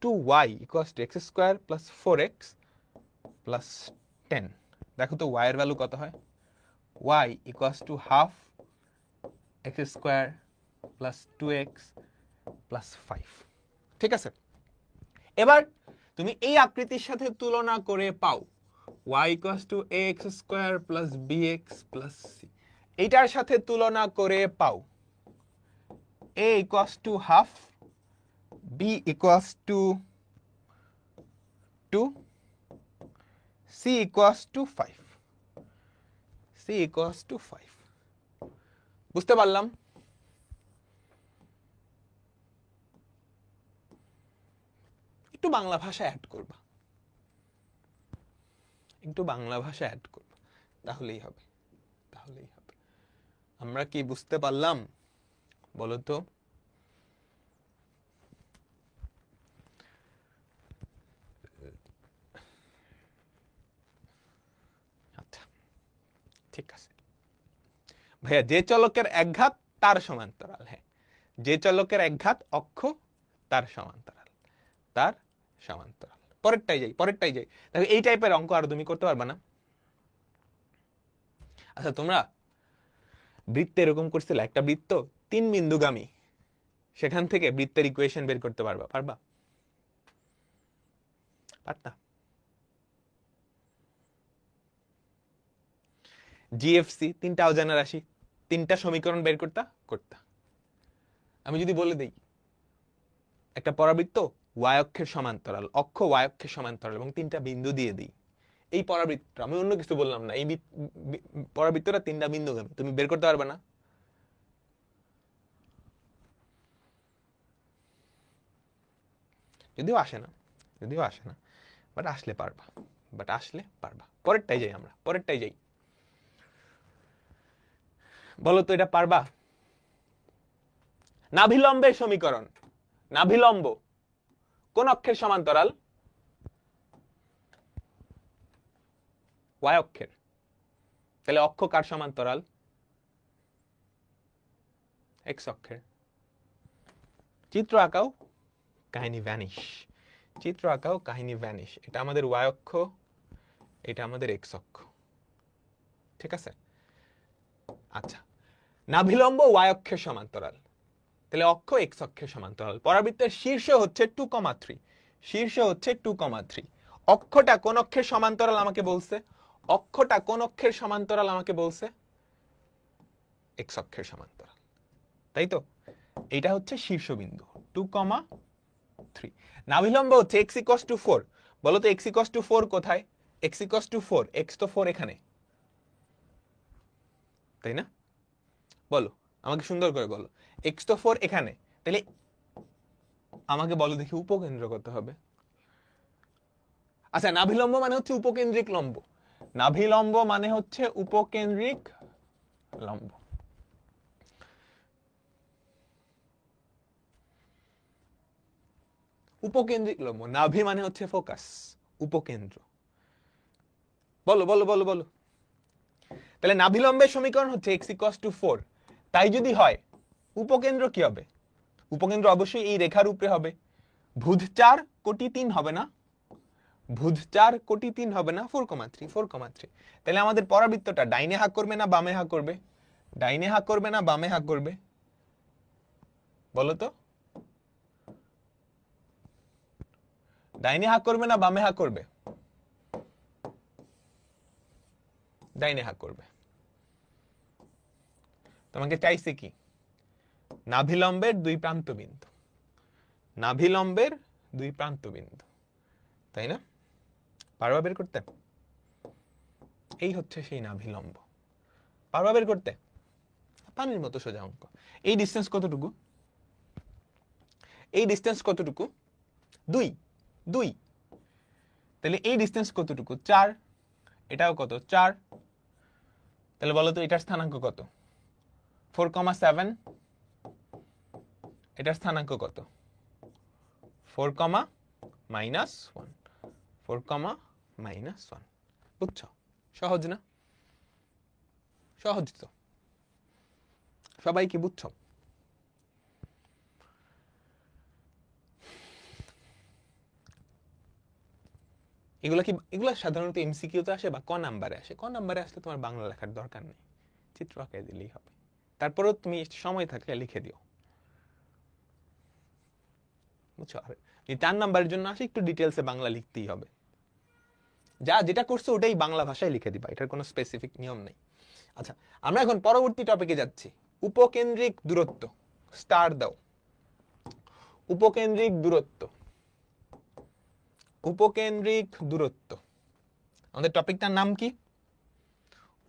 2y equals to x square plus 4x plus 10। দেখো তো y এর ভ্যালু কত হয়? y equals to half x square plus 2x plus 5। ঠিক আছে, এবার তুমি এই আকৃতির সাথে তুলনা করে পাও y equals to ax square plus bx plus c। এইটার সাথে তুলনা করে পাও a equals to half, b equals to 2, c equals to 5, c equals to 5। বুঝতে পারলাম? একটু বাংলা ভাষা অ্যাড করবা, একটু বাংলা ভাষা অ্যাড করবা, তাহলেই হবে, তাহলেই হবে। আমরা কি বুঝতে পারলাম বলো তো? আচ্ছা ঠিক আছে ভাইয়া, যে চলকের একঘাত তার সমান্তরাল। হ্যাঁ, যে চলকের একঘাত অক্ষ তার সমান্তরাল, তার সমান্তরাল। পরেরটাই যাই। দেখো এই টাইপের অঙ্ক আর তুমি করতে পারবা না। আচ্ছা তোমরা বৃত্তে এরকম করছিল, একটা বৃত্ত 3 বিন্দুগামী, সেখান থেকে বৃত্তের ইকুয়েশন বের করতে পারবা? পারতা? জিএফসি 3টা অজানা রাশি, 3টা সমীকরণ বের করতা? আমি যদি বলে দেই একটা পরাবৃত্ত y অক্ষের সমান্তরাল, অক্ষ y অক্ষের সমান্তরাল এবং 3টা বিন্দু দিয়ে দিই, এই পরাবৃত্ত, আমি অন্য কিছু বললাম না, এই পরাবৃত্তটা 3টা বিন্দুগামী, তুমি বের করতে পারবে না? যদিও আসে না, বাট আসলে পারবা। পরেরটাই যাই। বলো তো এটা পারবা? নাভিলম্বের সমীকরণ, নাভিলম্ব কোন অক্ষের সমান্তরাল? y অক্ষের। তাহলে অক্ষ কার সমান্তরাল? x অক্ষের। চিত্র আঁকাও, কাহিনী ভ্যানিশ। এটা আমাদের y অক্ষ, এটা আমাদের x অক্ষ। ঠিক আছে? আচ্ছা, নাভিলম্ব y অক্ষের সমান্তরাল, তাহলে অক্ষ x অক্ষের সমান্তরাল। পরাবৃত্তের শীর্ষ হচ্ছে 2,3। অক্ষটা কোন অক্ষের সমান্তরাল আমাকে বলছে? x অক্ষের সমান্তরাল, তাই তো? এইটা হচ্ছে শীর্ষবিন্দু 2,3। নাভিলম্ব হচ্ছে x equals to 4। বলো তো x equals to 4 কোথায়? x equals to 4, x তো 4 এখানে, তাই না? বলো, আমাকে সুন্দর করে বলো, x তো 4 এখানে, তাহলে আমাকে বলো দেখি উপকেন্দ্র কত হবে? আচ্ছা, নাভিলম্ব মানে হচ্ছে উপকেন্দ্রিক লম্ব, উপকেন্দ্রিক লম্ব, নাভি মানে হচ্ছে ফোকাস, উপকেন্দ্র। বলো বলো বলো বলো। তাহলে নাভি লম্বের সমীকরণ হচ্ছে x = 4। তাই যদি হয় উপকেন্দ্র কি হবে? উপকেন্দ্র অবশ্যই এই রেখার উপরে হবে। ভুজ 4 কোটি 3 হবে না? ভুজ 4 কোটি 3 হবে না? 4,3 4,3। তাহলে আমাদের পরাবৃত্তটা ডাইনে হাত করবে না বামে হাত করবে? ডাইনে হাত করবে না বামে হাত করবে বলো তো? ডাইনে হাত করবে না বামে হাত করবে? ডাইনে হাত করবে। তোমাকে চাইছে কি? নাভিলম্বের দুই প্রান্ত বিন্দু, নাভিলম্বের দুই প্রান্ত বিন্দু, তাই না? পারবা বের করতে? এই হচ্ছে সেই নাভিলম্ব। পারবা বের করতে? পানির মতো সোজা অঙ্ক। এই ডিসটেন্স কতটুকু? এই ডিসটেন্স কতটুকু? 2 2। তাহলে এই ডিসটেন্স কতটুকু? 4। এটাও কত? 4। তাহলে বলো তো এটার স্থানাঙ্ক কত? 4,7। এটার স্থানাঙ্ক কত? 4, -1 4, -1। বুঝছো? সহজ না? সহজ তো? সবাই কি বুঝছো? এগুলা সাধারণত এমসিকিউতে আসে বা ক নাম্বারে আসে। ক নাম্বারে আসলে তোমার বাংলা লেখার দরকার নেই, চিত্র আঁকে দিলেই হবে। তারপরেও তুমি সময় থাকলে লিখে দিও, বুঝছো? আর 4 নাম্বারের জন্য আসে একটু ডিটেলসে বাংলা লিখতেই হবে। যেটা করছো ওটাই বাংলা ভাষায় লিখে দিবা, এটার কোনো স্পেসিফিক নিয়ম নেই। আচ্ছা, আমরা এখন পরবর্তী টপিকে যাচ্ছি। উপকেন্দ্রিক দূরত্ব। স্টার দাও। উপকেন্দ্রিক দূরত্ব, উপকেন্দ্রিক দূরত্ব। আমাদের টপিকটার নাম কি?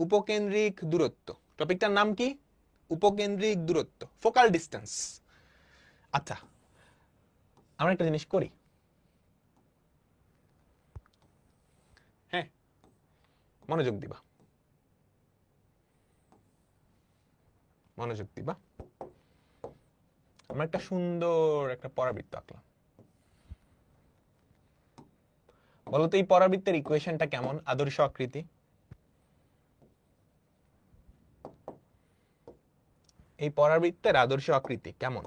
উপকেন্দ্রিক দূরত্ব। টপিকটার নাম কি? উপকেন্দ্রিক দূরত্ব, ফোকাল ডিস্টেন্স। আচ্ছা, আমরা একটা জিনিস করি। হ্যাঁ, মনোযোগ দিবা, মনোযোগ দিবা। আমরা একটা সুন্দর একটা পরাবৃত্ত আঁকলাম। বলতো এই পরাবৃত্তের ইকুয়েশনটা কেমন? আদর্শ আকৃতি। এই পরাবৃত্তের আদর্শ আকৃতি কেমন?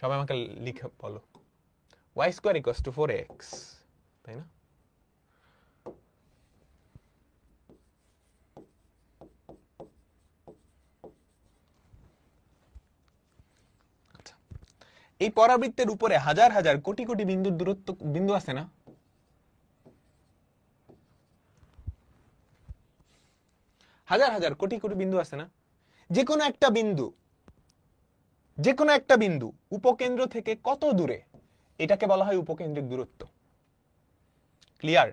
সবাই আমাকে লিখে বলো। y² = 4x, তাই না? আচ্ছা, এই পরাবৃত্তের উপরে হাজার হাজার কোটি কোটি বিন্দুর দূরত্ব বিন্দু আছে না? হাজার হাজার কোটি কোটি বিন্দু আছে না? যে কোনো একটা বিন্দু উপকেন্দ্র থেকে কত দূরে, এটাকে বলা হয় উপকেন্দ্রিক দূরত্ব। ক্লিয়ার?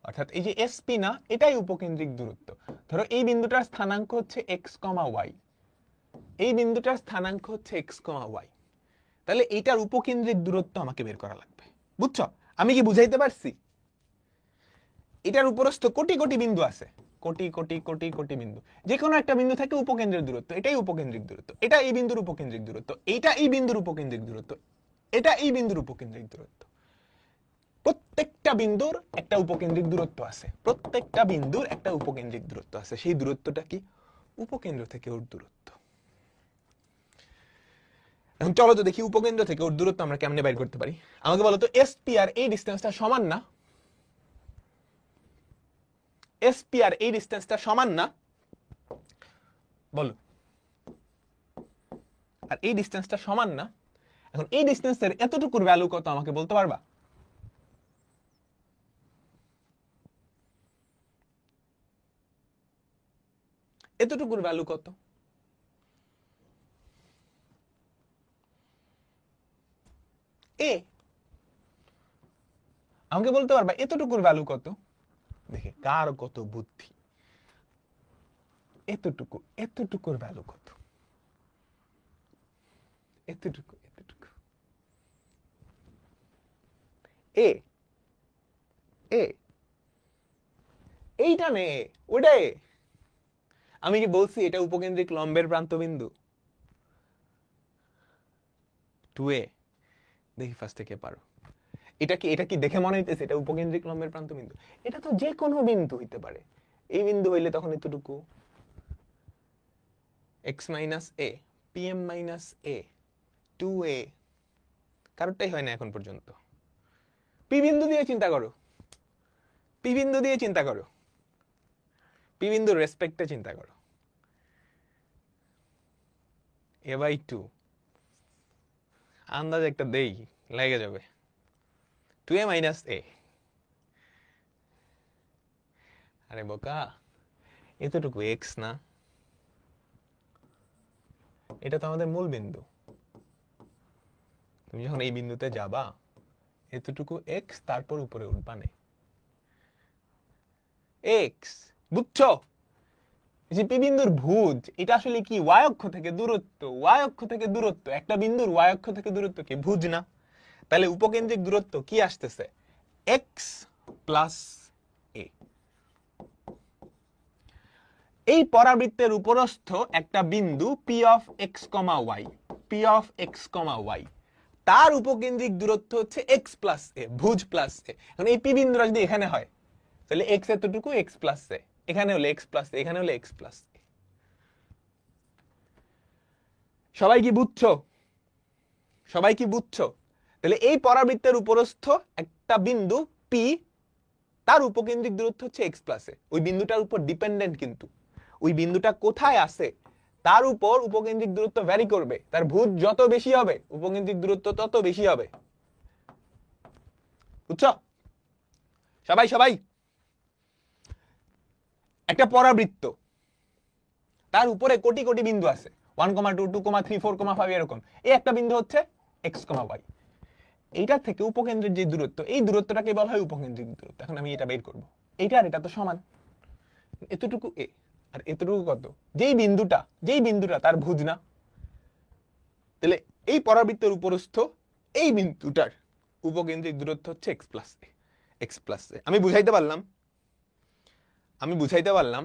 অর্থাৎ এই যে এসপি না, এটাই উপকেন্দ্রিক দূরত্ব। ধরো এই বিন্দুটার স্থানাঙ্ক হচ্ছে x, y, এই বিন্দুটার স্থানাঙ্ক হচ্ছে x, y। তাহলে এটার উপকেন্দ্রিক দূরত্ব আমাকে বের করা লাগবে। বুঝছো? আমি কি বুঝাইতে পারছি? এটার উপরস্থ কোটি কোটি বিন্দু আছে, কোটি কোটি কোটি কোটি বিন্দু। যে কোনো একটা বিন্দু থেকে উপকেন্দ্রের দূরত্ব, এটাই উপকেন্দ্রিক দূরত্ব। এটা এই বিন্দুর উপকেন্দ্রিক দূরত্ব, এটা এই বিন্দুর উপকেন্দ্রিক দূরত্ব, এটা এই বিন্দুর উপকেন্দ্রিক দূরত্ব। প্রত্যেকটা বিন্দুর একটা উপকেন্দ্রিক দূরত্ব আছে, প্রত্যেকটা বিন্দুর একটা উপকেন্দ্রিক দূরত্ব আছে। সেই দূরত্বটা কি? উপকেন্দ্র থেকে ওর দূরত্ব। এখন চলো তো দেখি উপকেন্দ্র থেকে ওর দূরত্ব আমরা কেমনে বের করতে পারি। আমাকে বলো তো এসপি আর এই ডিসটেন্সটা সমান না? এসপি আর এই ডিসটেন্সটা সমান না? বলো। আর এই ডিসটেন্সটা সমান না? এখন এই ডিসটেন্সের এতটুকুর ভ্যালু কত আমাকে বলতে পারবা? এতটুকুর ভ্যালু কত? এ। আমাকে বলতে পারবা এতটুকুর ভ্যালু কত? দেখে কার কত বুদ্ধি। এতটুকু, এতটুকুর ভ্যালু কত? এতটুকু, এতটুকু। এ এ এইটা নে, ওটা এ। আমি কি বলছি এটা উপকেন্দ্রিক লম্বের প্রান্তবিন্দু? 2a। দেখি ফার্স্ট থেকে পারো। এটা কি দেখে মনে হইতেছে এটা উপকেন্দ্রিক লম্বের প্রান্ত বিন্দু? এটা তো যে কোনো বিন্দু হইতে পারে। এই বিন্দু হইলে তখন এতটুকু x minus a pm minus a 2a কারোরটাই হয় না এখন পর্যন্ত। পি বিন্দু দিয়ে চিন্তা করো, পি বিন্দু দিয়ে চিন্তা করো, পি বিন্দুর রেসপেক্টে চিন্তা করো। a/2 আন্দাজ একটা দেই, লেগে যাবে 2a মাইনাস a। আরে বোকা, এতটুকু x না, এটা তো আমাদের মূল বিন্দু। তুমি যখন এই বিন্দুতে যাবা এতটুকু x, তারপর উপরে উঠবানে x, বুঝছো? যে পি বিন্দুর ভুজ এটা আসলে কি? y অক্ষ থেকে দূরত্ব, y অক্ষ থেকে দূরত্ব, একটা বিন্দুর y অক্ষ থেকে দূরত্ব কি ভুজ না? তাহলে উপকেন্দ্রিক দূরত্ব কি আসতেছে? x plus a। এই পরাবৃত্তের উপরস্থ একটা বিন্দু p of x, y, p of x, y, তার উপকেন্দ্রিক দূরত্ব হচ্ছে x plus a, Bhuj plus a। এখন এই p বিন্দুটা যদি এখানে হয় তাহলে x এতটুকু, x প্লাস a, এখানে হলে x প্লাস a, এখানে হলে x প্লাস a। সবাই কি বুঝছো? সবাই কি বুঝছো? তাহলে এই পরাবৃত্তের উপরস্থ একটা বিন্দু p, তার উপকেন্দ্রিক দূরত্ব হচ্ছে x প্লাস a। ওই বিন্দুটার উপর ডিপেন্ডেন্ট, কিন্তু ওই বিন্দুটা কোথায় আছে তার উপর উপকেন্দ্রিক দূরত্ব ভ্যারি করবে। তার ভুজ যত বেশি হবে উপকেন্দ্রিক দূরত্ব তত বেশি হবে। বুঝছো সবাই? সবাই একটা পরাবৃত্ত, তার উপরে কোটি কোটি বিন্দু আছে, 1, 2, 2, 3, 4, 5 এরকম। এই একটা বিন্দু হচ্ছে x, y। এইটা থেকে উপকেন্দ্রের যে দূরত্ব, এই দূরত্বটাকে বলা হয় উপকেন্দ্রিক দূরত্ব। এখন আমি এটা বের করব। এইটা আর এটা তো সমান, এতটুকু a আর এতটুকু কত? যেই বিন্দুটা তার ভুজ না? তাহলে এই পরাবৃত্তের উপরস্থ এই বিন্দুটার উপকেন্দ্রিক দূরত্ব হচ্ছে x plus a, x plus a। আমি বুঝাইতে পারলাম?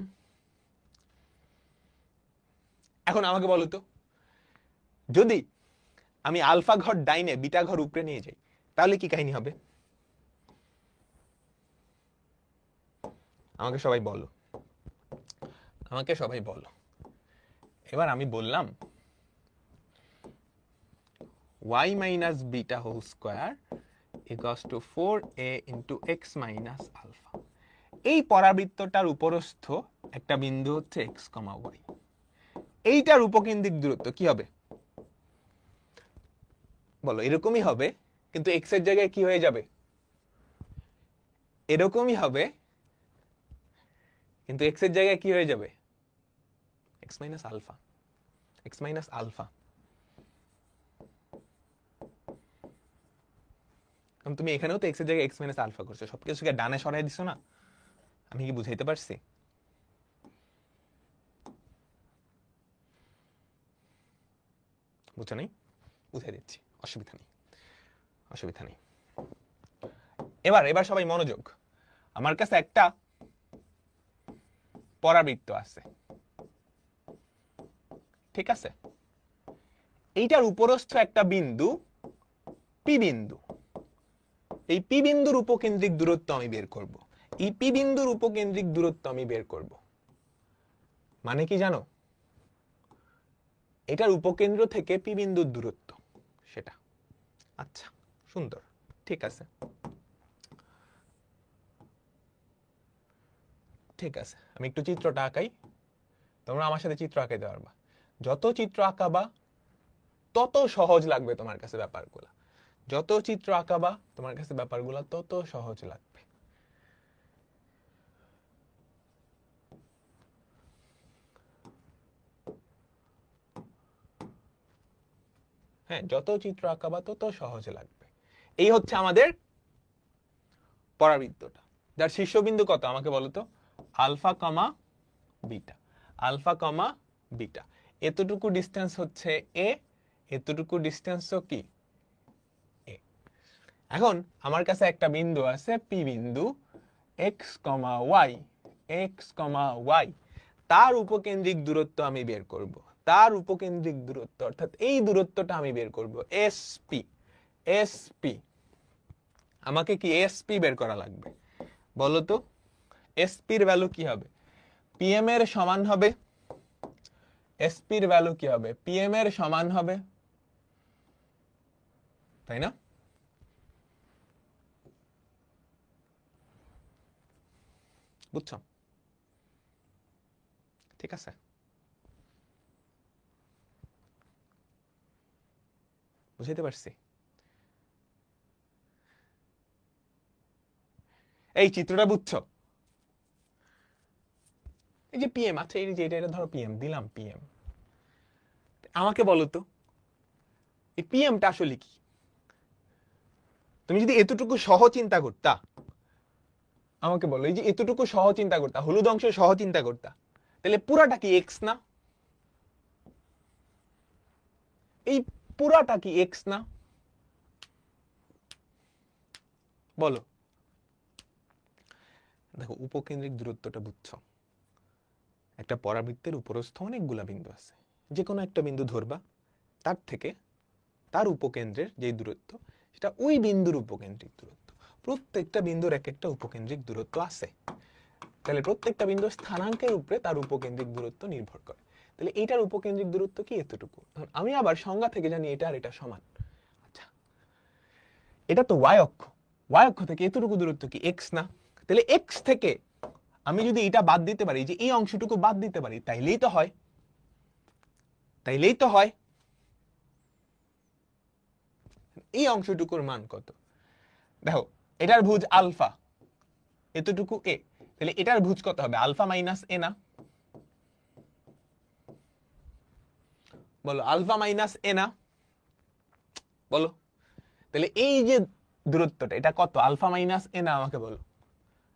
এখন আমাকে বলো তো, যদি আমি আলফা ঘর ডাইনে বিটা ঘর উপরে নিয়ে যাই তাহলে কি কাহিনী হবে? আমাকে সবাই বলো। এবার আমি বললাম y minus beta whole square equals to 4a into x minus alpha. এই পরাবৃত্তটার উপরস্থ একটা বিন্দু হচ্ছে x, y। এইটার উপকেন্দ্রিক দূরত্ব কি হবে বলো? এরকমই হবে, কিন্তু x এর জায়গায় কি হয়ে যাবে? এরকমই হবে, কিন্তু x এর জায়গায় কি হয়ে যাবে? x minus alpha, x minus alpha. কারণ তুমি এখানেও তো x এর জায়গায় x মাইনাস আলফা করছো, সবকিছুকে ডানে সরাই দিছো না? আমি কি বুঝাইতে পারছি? বুঝছো নাই? বুঝাই দিচ্ছি, অসুবিধা নেই। এবার সবাই মনোযোগ। আমার কাছে একটা পরাবৃত্ত আছে, ঠিক আছে? এইটার উপরস্থ একটা বিন্দু p বিন্দু। এই p বিন্দুর উপকেন্দ্রিক দূরত্ব আমি বের করব। এই p বিন্দুর উপকেন্দ্রিক দূরত্ব আমি বের করব মানে কি জানো? এটার উপকেন্দ্র থেকে p বিন্দুর দূরত্ব সেটা। আচ্ছা, সুন্দর, ঠিক আছে। আমি একটু চিত্রটা আঁকাই, তোমরা আমার সাথে চিত্র আঁকাইতে পারবা। যত চিত্র আঁকাবা তত সহজ লাগবে তোমার কাছে ব্যাপারগুলো। যত চিত্র আঁকাবা তোমার কাছে ব্যাপারগুলো তত সহজ লাগবে। হ্যাঁ, যত চিত্র আঁকাবা তত সহজ লাগবে। এই হচ্ছে আমাদের পরাবৃত্তটা, যার শীর্ষবিন্দু কত আমাকে বলো তো? Alpha comma beta, alpha comma beta. এতটুকু ডিসটেন্স হচ্ছে a, এতটুকু ডিসটেন্স কি a। এখন আমার কাছে একটা বিন্দু আছে p বিন্দু, x, y, x, y। তার উপকেন্দ্রিক দূরত্ব আমি বের করব। তার উপকেন্দ্রিক দূরত্ব অর্থাৎ এই দূরত্বটা আমি বের করব, sp। এসপি, আমাকে কি এসপি বের করা লাগবে, বলো তো এসপির ভ্যালু কি হবে, পিএম এর সমান হবে, এসপির ভ্যালু কি হবে, পিএম এর সমান হবে, তাই না? বুঝছো? ঠিক আছে, বুঝাইতে পারছি? এই চিত্রটা বুঝছো? এই যে পিএম, আচ্ছা এই যে এটা ধরো পিএম দিলাম, পিএম, আমাকে বলো তো এই পিএমটা আসলে কি? তুমি যদি এতটুকু সহ চিন্তা করতা, আমাকে বলো, এই যে এতটুকু সহ চিন্তা করতা, হলুদ অংশ সহ চিন্তা করতা, তাহলে পুরাটা কি এক্স না? এই পুরাটা কি এক্স না? বলো। দেখো উপকেন্দ্রিক দূরত্বটা বুঝছো, একটা পরাবৃত্তের উপরস্থ অনেকগুলা বিন্দু আছে, যে কোনো একটা বিন্দু ধরবা, তার থেকে তার উপকেন্দ্রের যে দূরত্ব সেটা ওই বিন্দুর উপকেন্দ্রিক দূরত্ব। প্রত্যেকটা বিন্দুর এক একটা উপকেন্দ্রিক দূরত্ব আছে, তাহলে প্রত্যেকটা বিন্দুর স্থানাঙ্কের উপরে তার উপকেন্দ্রিক দূরত্ব নির্ভর করে। তাহলে এইটার উপকেন্দ্রিক দূরত্ব কি এতটুকু। আমি আবার সংজ্ঞা থেকে জানি এটা আর এটা সমান। আচ্ছা, এটা তো ওয়াই অক্ষ, ওয়াই অক্ষ থেকে এতটুকু দূরত্ব কি এক্স না? তাহলে এক্স থেকে আমি যদি এটা বাদ দিতে পারি, যে এই অংশটুকু বাদ দিতে পারি, তাইলেই তো হয়, তাইলেই তো হয়। এই অংশটুকুর মান কত? দেখো এটার ভুজ আলফা, এতটুকু এ, তাহলে এটার ভুজ কত হবে, আলফা মাইনাস এ না? বলো আলফা মাইনাস এ না? বলো। তাহলে এই যে দূরত্বটা এটা কত, আলফা মাইনাস এ না? আমাকে বলো,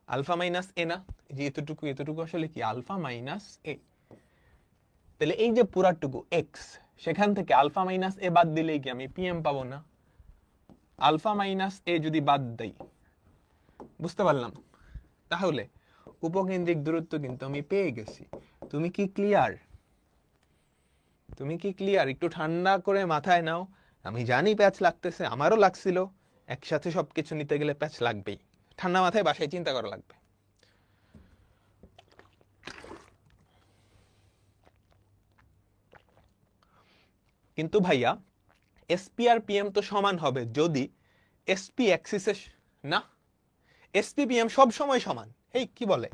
আলফা মাইনাস এ না? যে এতটুকু, এতটুকু আসলে কি আলফা মাইনাস এ। তাহলে এই যে পুরাটুকু এক্স, সেখান থেকে আলফা মাইনাস এ বাদ দিলেই কি আমি পিএম পাবো না? আলফা মাইনাস এ যদি বাদ দেই, বুঝতে পারলাম? তাহলে উপকেন্দ্রিক দূরত্ব কিন্তু আমি পেয়ে গেছি। তুমি কি ক্লিয়ার? তুমি কি ক্লিয়ার? একটু ঠান্ডা করে মাথায় নাও। আমি জানি প্যাচ লাগতেছে, আমারও লাগছিল, একসাথে সবকিছু নিতে গেলে প্যাচ লাগবেই। ঠান্ডা মাথায় বাসায় চিন্তা করা লাগবে। কিন্তু ভাইয়া এসপি আর পিএম তো সমান হবে যদি এসপি অ্যাক্সিসে না, এসপি পিএম সব সময় সমান। এই কি বলে,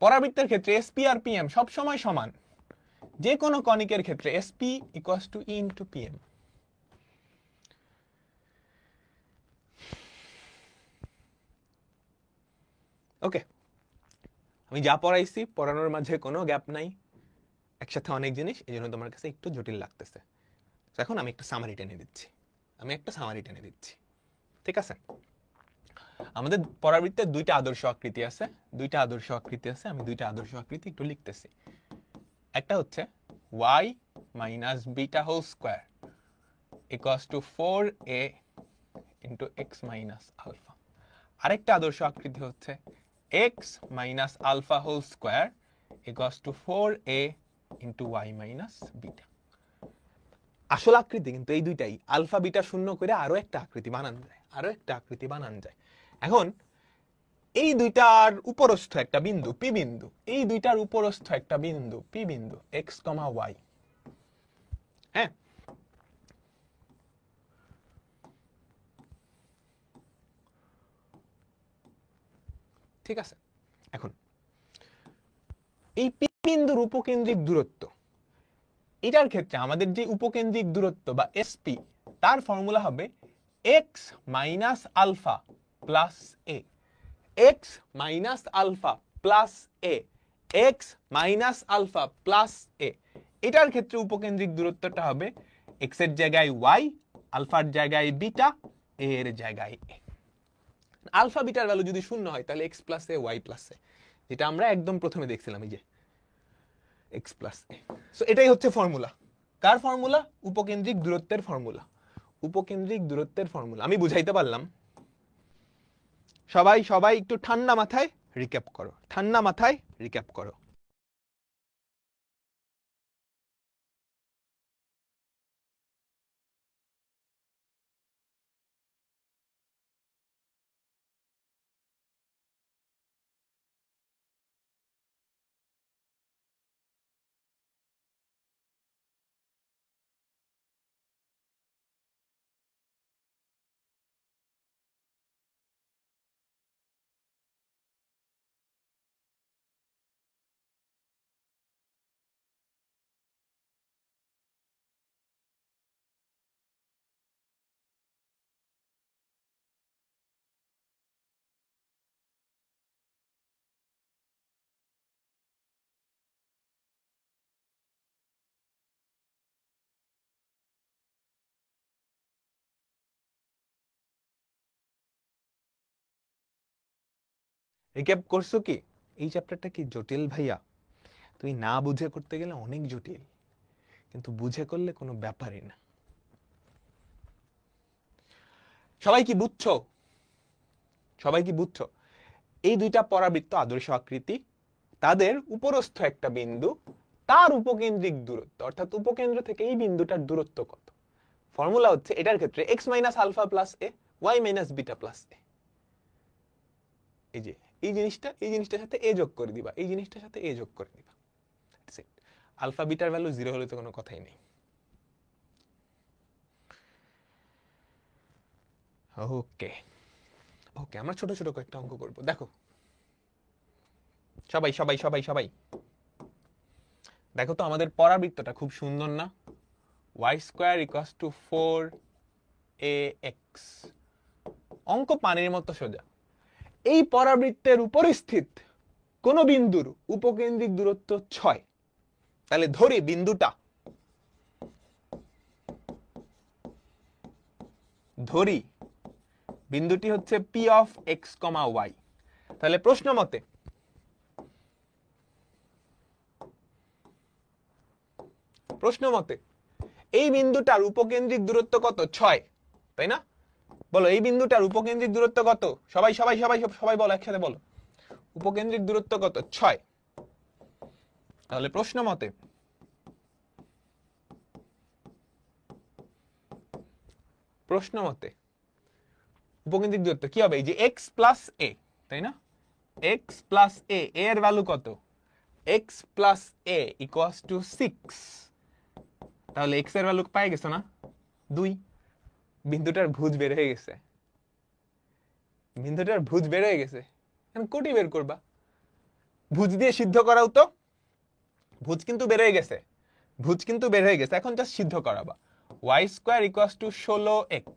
পরাবৃত্তের ক্ষেত্রে এসপি আর পিএম সব সময় সমান। যে কোনো কণিকের ক্ষেত্রে SP equals to e into PM. Okay, আমি যা পড়াইছি পড়ানোর মাঝে কোনো গ্যাপ নাই, একসাথে অনেক জিনিস, এই জন্য তোমার কাছে একটু জটিল লাগতেছে। এখন আমি একটা সামারি টেনে দিচ্ছি, আমি একটা সামারি টেনে দিচ্ছি, ঠিক আছে? আমাদের পরাবৃত্তের দুইটা আদর্শ আকৃতি আছে, দুইটা আদর্শ আকৃতি আছে, আমি দুইটা আদর্শ আকৃতি একটু লিখতেছি। একটা হচ্ছে y minus beta whole square equals to 4a into x minus alpha. আরেকটা আদর্শ আকৃতি হচ্ছে x minus alpha whole square equals to 4a into y minus beta. আসল আকৃতি কিন্তু এই দুইটাই, আলফা বিটা শূন্য করে আরো একটা আকৃতি বানানো যায়, আরো একটা আকৃতি বানানো যায়। এখন এই দুইটার উপরস্থ একটা বিন্দু পি বিন্দু, এই দুইটার উপরস্থ একটা বিন্দু পি বিন্দু, এক্স কমা ওয়াই। হ্যাঁ, ঠিক আছে। এখন এই পি বিন্দুর উপকেন্দ্রিক দূরত্ব, এটার ক্ষেত্রে আমাদের যে উপকেন্দ্রিক দূরত্ব বা এসপি, তার ফর্মুলা হবে এক্স মাইনাস আলফা প্লাস এ, এক্স মাইনাস আলফা প্লাস এ, এক্স মাইনাস আলফা প্লাস এ। এটার ক্ষেত্রে উপকেন্দ্রিক দূরত্বটা হবে এক্স এর জায়গায় ওয়াই, আলফার জায়গায় বিটা, এ এর জায়গায় এ। আলফা বিটার ভ্যালু যদি শূন্য হয় তাহলে x plus A Y plus এ, যেটা আমরা একদম প্রথমে দেখছিলাম, এই যে এক্স প্লাস এ। সো এটাই হচ্ছে ফর্মুলা। কার ফর্মুলা? উপকেন্দ্রিক দূরত্বের ফর্মুলা, উপকেন্দ্রিক দূরত্বের ফর্মুলা। আমি বুঝাইতে পারলাম? সবাই সবাই একটু ঠান্ডা মাথায় রিক্যাপ করো, ঠান্ডা মাথায় রিক্যাপ করো। রিক্যাপ করছো কি? এই চ্যাপ্টারটা কি জটিল ভাইয়া? তুই না বুঝে করতে গেলে অনেক জটিল, কিন্তু বুঝে করলে কোনো ব্যাপারই না। সবাই কি বুঝছো? সবাই কি বুঝছো? এই দুইটা পরাবৃত্ত আদর্শ আকৃতি, তাদের উপরস্থ একটা বিন্দু, তার উপকেন্দ্রিক দূরত্ব, অর্থাৎ উপকেন্দ্র থেকে এই বিন্দুটার দূরত্ব কত। ফর্মুলা হচ্ছে এটার ক্ষেত্রে x মাইনাস আলফা প্লাস এ, y মাইনাস বিটা প্লাস এ। এই যে এই জিনিসটার সাথে এ যোগ করে দিবা, এই জিনিসটার সাথে এ যোগ করে দিবা। আলফা বিটার ভ্যালু 0 হলে তো কোনো কথাই নেই। ওকে ওকে, আমরা ছোট ছোট কয়েকটা অঙ্ক করব। দেখো সবাই সবাই সবাই সবাই দেখো তো, আমাদের পরাবৃত্তটা খুব সুন্দর না? y square equals to 4ax। অঙ্ক পানির মতো সোজা। এই পরাবৃত্তের উপরিস্থিত কোন বিন্দুর উপকেন্দ্রিক দূরত্ব 6। তাহলে ধরি বিন্দুটি হচ্ছে p অফ x, y। তাহলে প্রশ্ন মতে এই বিন্দুটার উপকেন্দ্রিক দূরত্ব কত? 6, তাই না? বলো এই বিন্দুটার উপকেন্দ্রিক দূরত্ব কত? সবাই সবাই সবাই সবাই বলো, একসাথে বলো। উপকেন্দ্রিক দূরত্ব কত? 6। তাহলে প্রশ্ন মতে উপকেন্দ্রিক দূরত্ব কি হবে? এই যে x প্লাস a, তাই না? x প্লাস a এর ভ্যালু কত? x plus a equals to 6। তাহলে x এর ভ্যালু পাই গেছো না? 2। বিন্দুটার ভুজ বের হয়ে গেছে। এখন কোটি বের করবা। ভুজ দিয়ে সিদ্ধ করাও তো। ভুজ কিন্তু বের হয়ে গেছে, এখন জাস্ট সিদ্ধ করাবা। y square equals two 16x।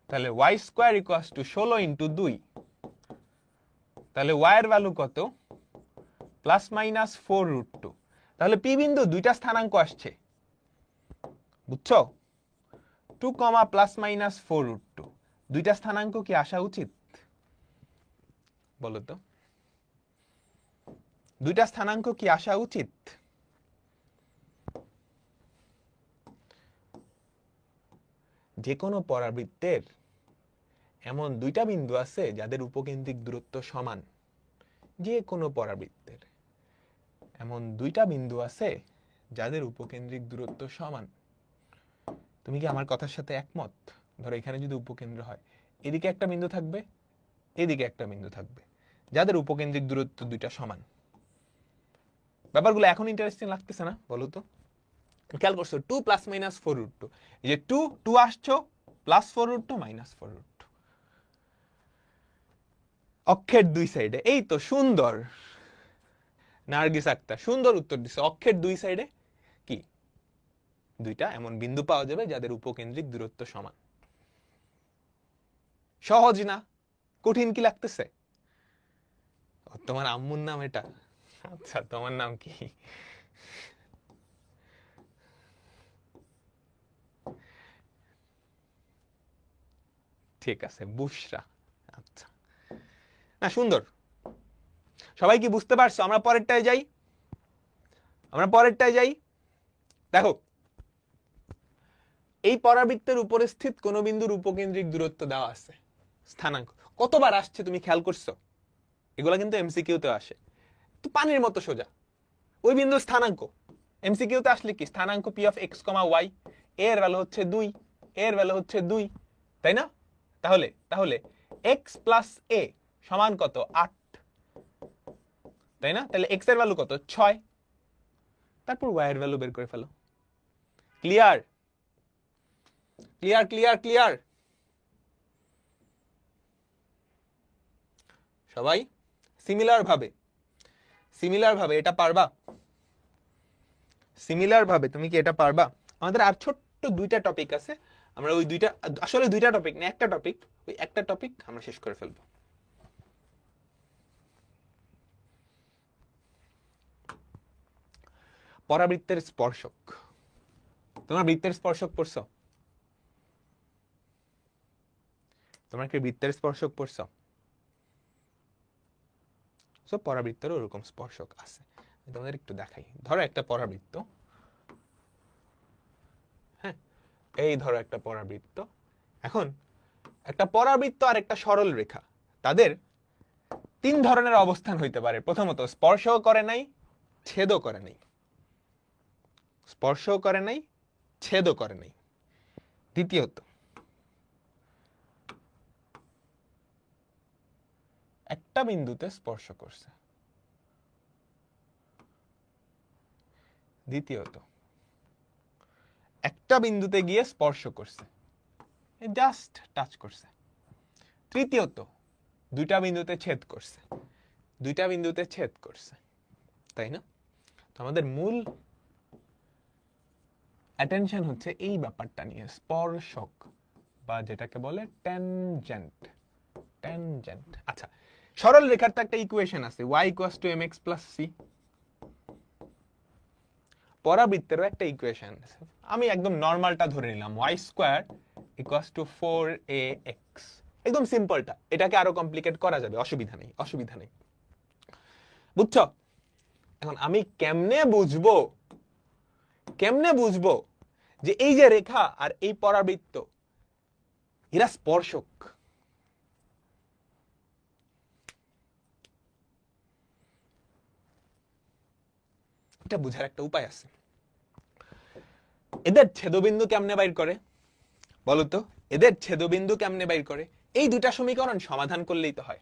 তাহলে y square equals two 16 into 2। তাহলে y এর ভ্যালু কত? Plus minus 4√2। তাহলে p বিন্দু দুইটা স্থানাঙ্ক আসছে, বুঝছো? 2, প্লাস মাইনাস 4√2 দুইটা স্থানাঙ্ক কি আসা উচিত? বলো তো, দুইটা স্থানাঙ্ক কি আসা উচিত? যে কোনো পরাবৃত্তের এমন দুইটা বিন্দু আছে যাদের উপকেন্দ্রিক দূরত্ব সমান। যে কোনো পরাবৃত্তের এমন দুইটা বিন্দু আছে যাদের উপকেন্দ্রিক দূরত্ব সমান। তুমি কি আমার কথার সাথে একমত? ধরো এখানে যদি উপকেন্দ্র হয়, এদিকে একটা বিন্দু থাকবে, এদিকে একটা বিন্দু থাকবে, যাদের উপকেন্দ্রিক দূরত্ব দুইটা সমান। ব্যাপারগুলো এখন ইন্টারেস্টিং লাগতেছে না? বলো তো। খেয়াল করছো 2 প্লাস মাইনাস 4√2, এই যে 2 আসছো, প্লাস 4√2 মাইনাস 4√2, অক্ষের দুই সাইডে। এই তো সুন্দর, নার্গিস আক্তার সুন্দর উত্তর দিছে। অক্ষের দুই সাইডে কি দুইটা এমন বিন্দু পাওয়া যাবে যাদের উপকেন্দ্রিক দূরত্ব সমান। সহজ না? কঠিন কি লাগতেছে? তোমার আম্মুর নাম এটা? আচ্ছা, তোমার নাম কি? ঠিক আছে, বুশরা। আচ্ছা, না সুন্দর। সবাই কি বুঝতে পারছো? আমরা পরেরটায় যাই। দেখো, এই পরাবৃত্তের উপরে স্থিত কোন বিন্দুর উপকেন্দ্রিক দূরত্ব দেওয়া আছে, স্থানাঙ্ক। কতবার আসছে তুমি খেয়াল করছো? এগুলা কিন্তু এমসিকিউতে আসে। তো পানির মতো সোজা। ওই বিন্দুর স্থানাঙ্ক এমসিকিউতে আসলে কি? স্থানাঙ্ক p অফ x, y, এর ভ্যালু হচ্ছে 2, তাই না? তাহলে x প্লাস a সমান কত? 8, তাই না? তাহলে x এর ভ্যালু কত? 6। তারপর y এর ভ্যালু বের করে ফেলো। ক্লিয়ার? সবাই সিমিলার ভাবে এটা পারবা? তুমি কি এটা পারবা? আমাদের আর ছোট্ট দুইটা টপিক আছে, আমরা ওই দুইটা, আসলে দুইটা টপিক না, একটা টপিক, ওই একটা টপিক আমরা শেষ করে ফেলবো। পরাবৃত্তের স্পর্শক। তোমার বৃত্তের স্পর্শক পড়ছো? তোমরা কি বৃত্তের স্পর্শক পড়ছো? সো পরাবৃত্তেরও ওরকম স্পর্শক আছে। আমি তোমাদের একটু দেখাই। ধরো একটা পরাবৃত্ত, হ্যাঁ, এই ধরো একটা পরাবৃত্ত। এখন একটা পরাবৃত্ত আর একটা সরল রেখা, তাদের তিন ধরনের অবস্থান হইতে পারে। প্রথমত স্পর্শও করে নাই, ছেদও করে নাই। স্পর্শও করে নাই, ছেদও করে নাই। দ্বিতীয়ত একটা বিন্দুতে স্পর্শ করছে। দ্বিতীয়ত একটা বিন্দুতে গিয়ে স্পর্শ করছে, জাস্ট টাচ করছে। তৃতীয়ত দুইটা বিন্দুতে ছেদ করছে, দুইটা বিন্দুতে ছেদ করছে, তাই না? তো আমাদের মূল অ্যাটেনশন হচ্ছে এই ব্যাপারটা নিয়ে, স্পর্শক বা যেটাকে বলে ট্যানজেন্ট। ট্যানজেন্ট। আচ্ছা, সরল রেখার তো একটা ইকুয়েশন আছে, y = mx + c। পরাবৃত্তেরও একটা ইকুয়েশন আছে, আমি একদম নরমালটা ধরে নিলাম, y² = 4ax। একদম সিম্পলটা, এটাকে আরো কমপ্লিকেট করা যাবে, অসুবিধা নেই, অসুবিধা নেই। বুঝছো? এখন আমি কেমনে বুঝবো যে এই যে রেখা আর এই পরাবৃত্ত এরা স্পর্শক? এটা বোঝার একটা উপায় আছে। এদের ছেদবিন্দু কেমনে বাইর করে বলতো? এদের ছেদবিন্দু কেমনে বাইর করে? এই দুটা সমীকরণ সমাধান করলেই তো হয়।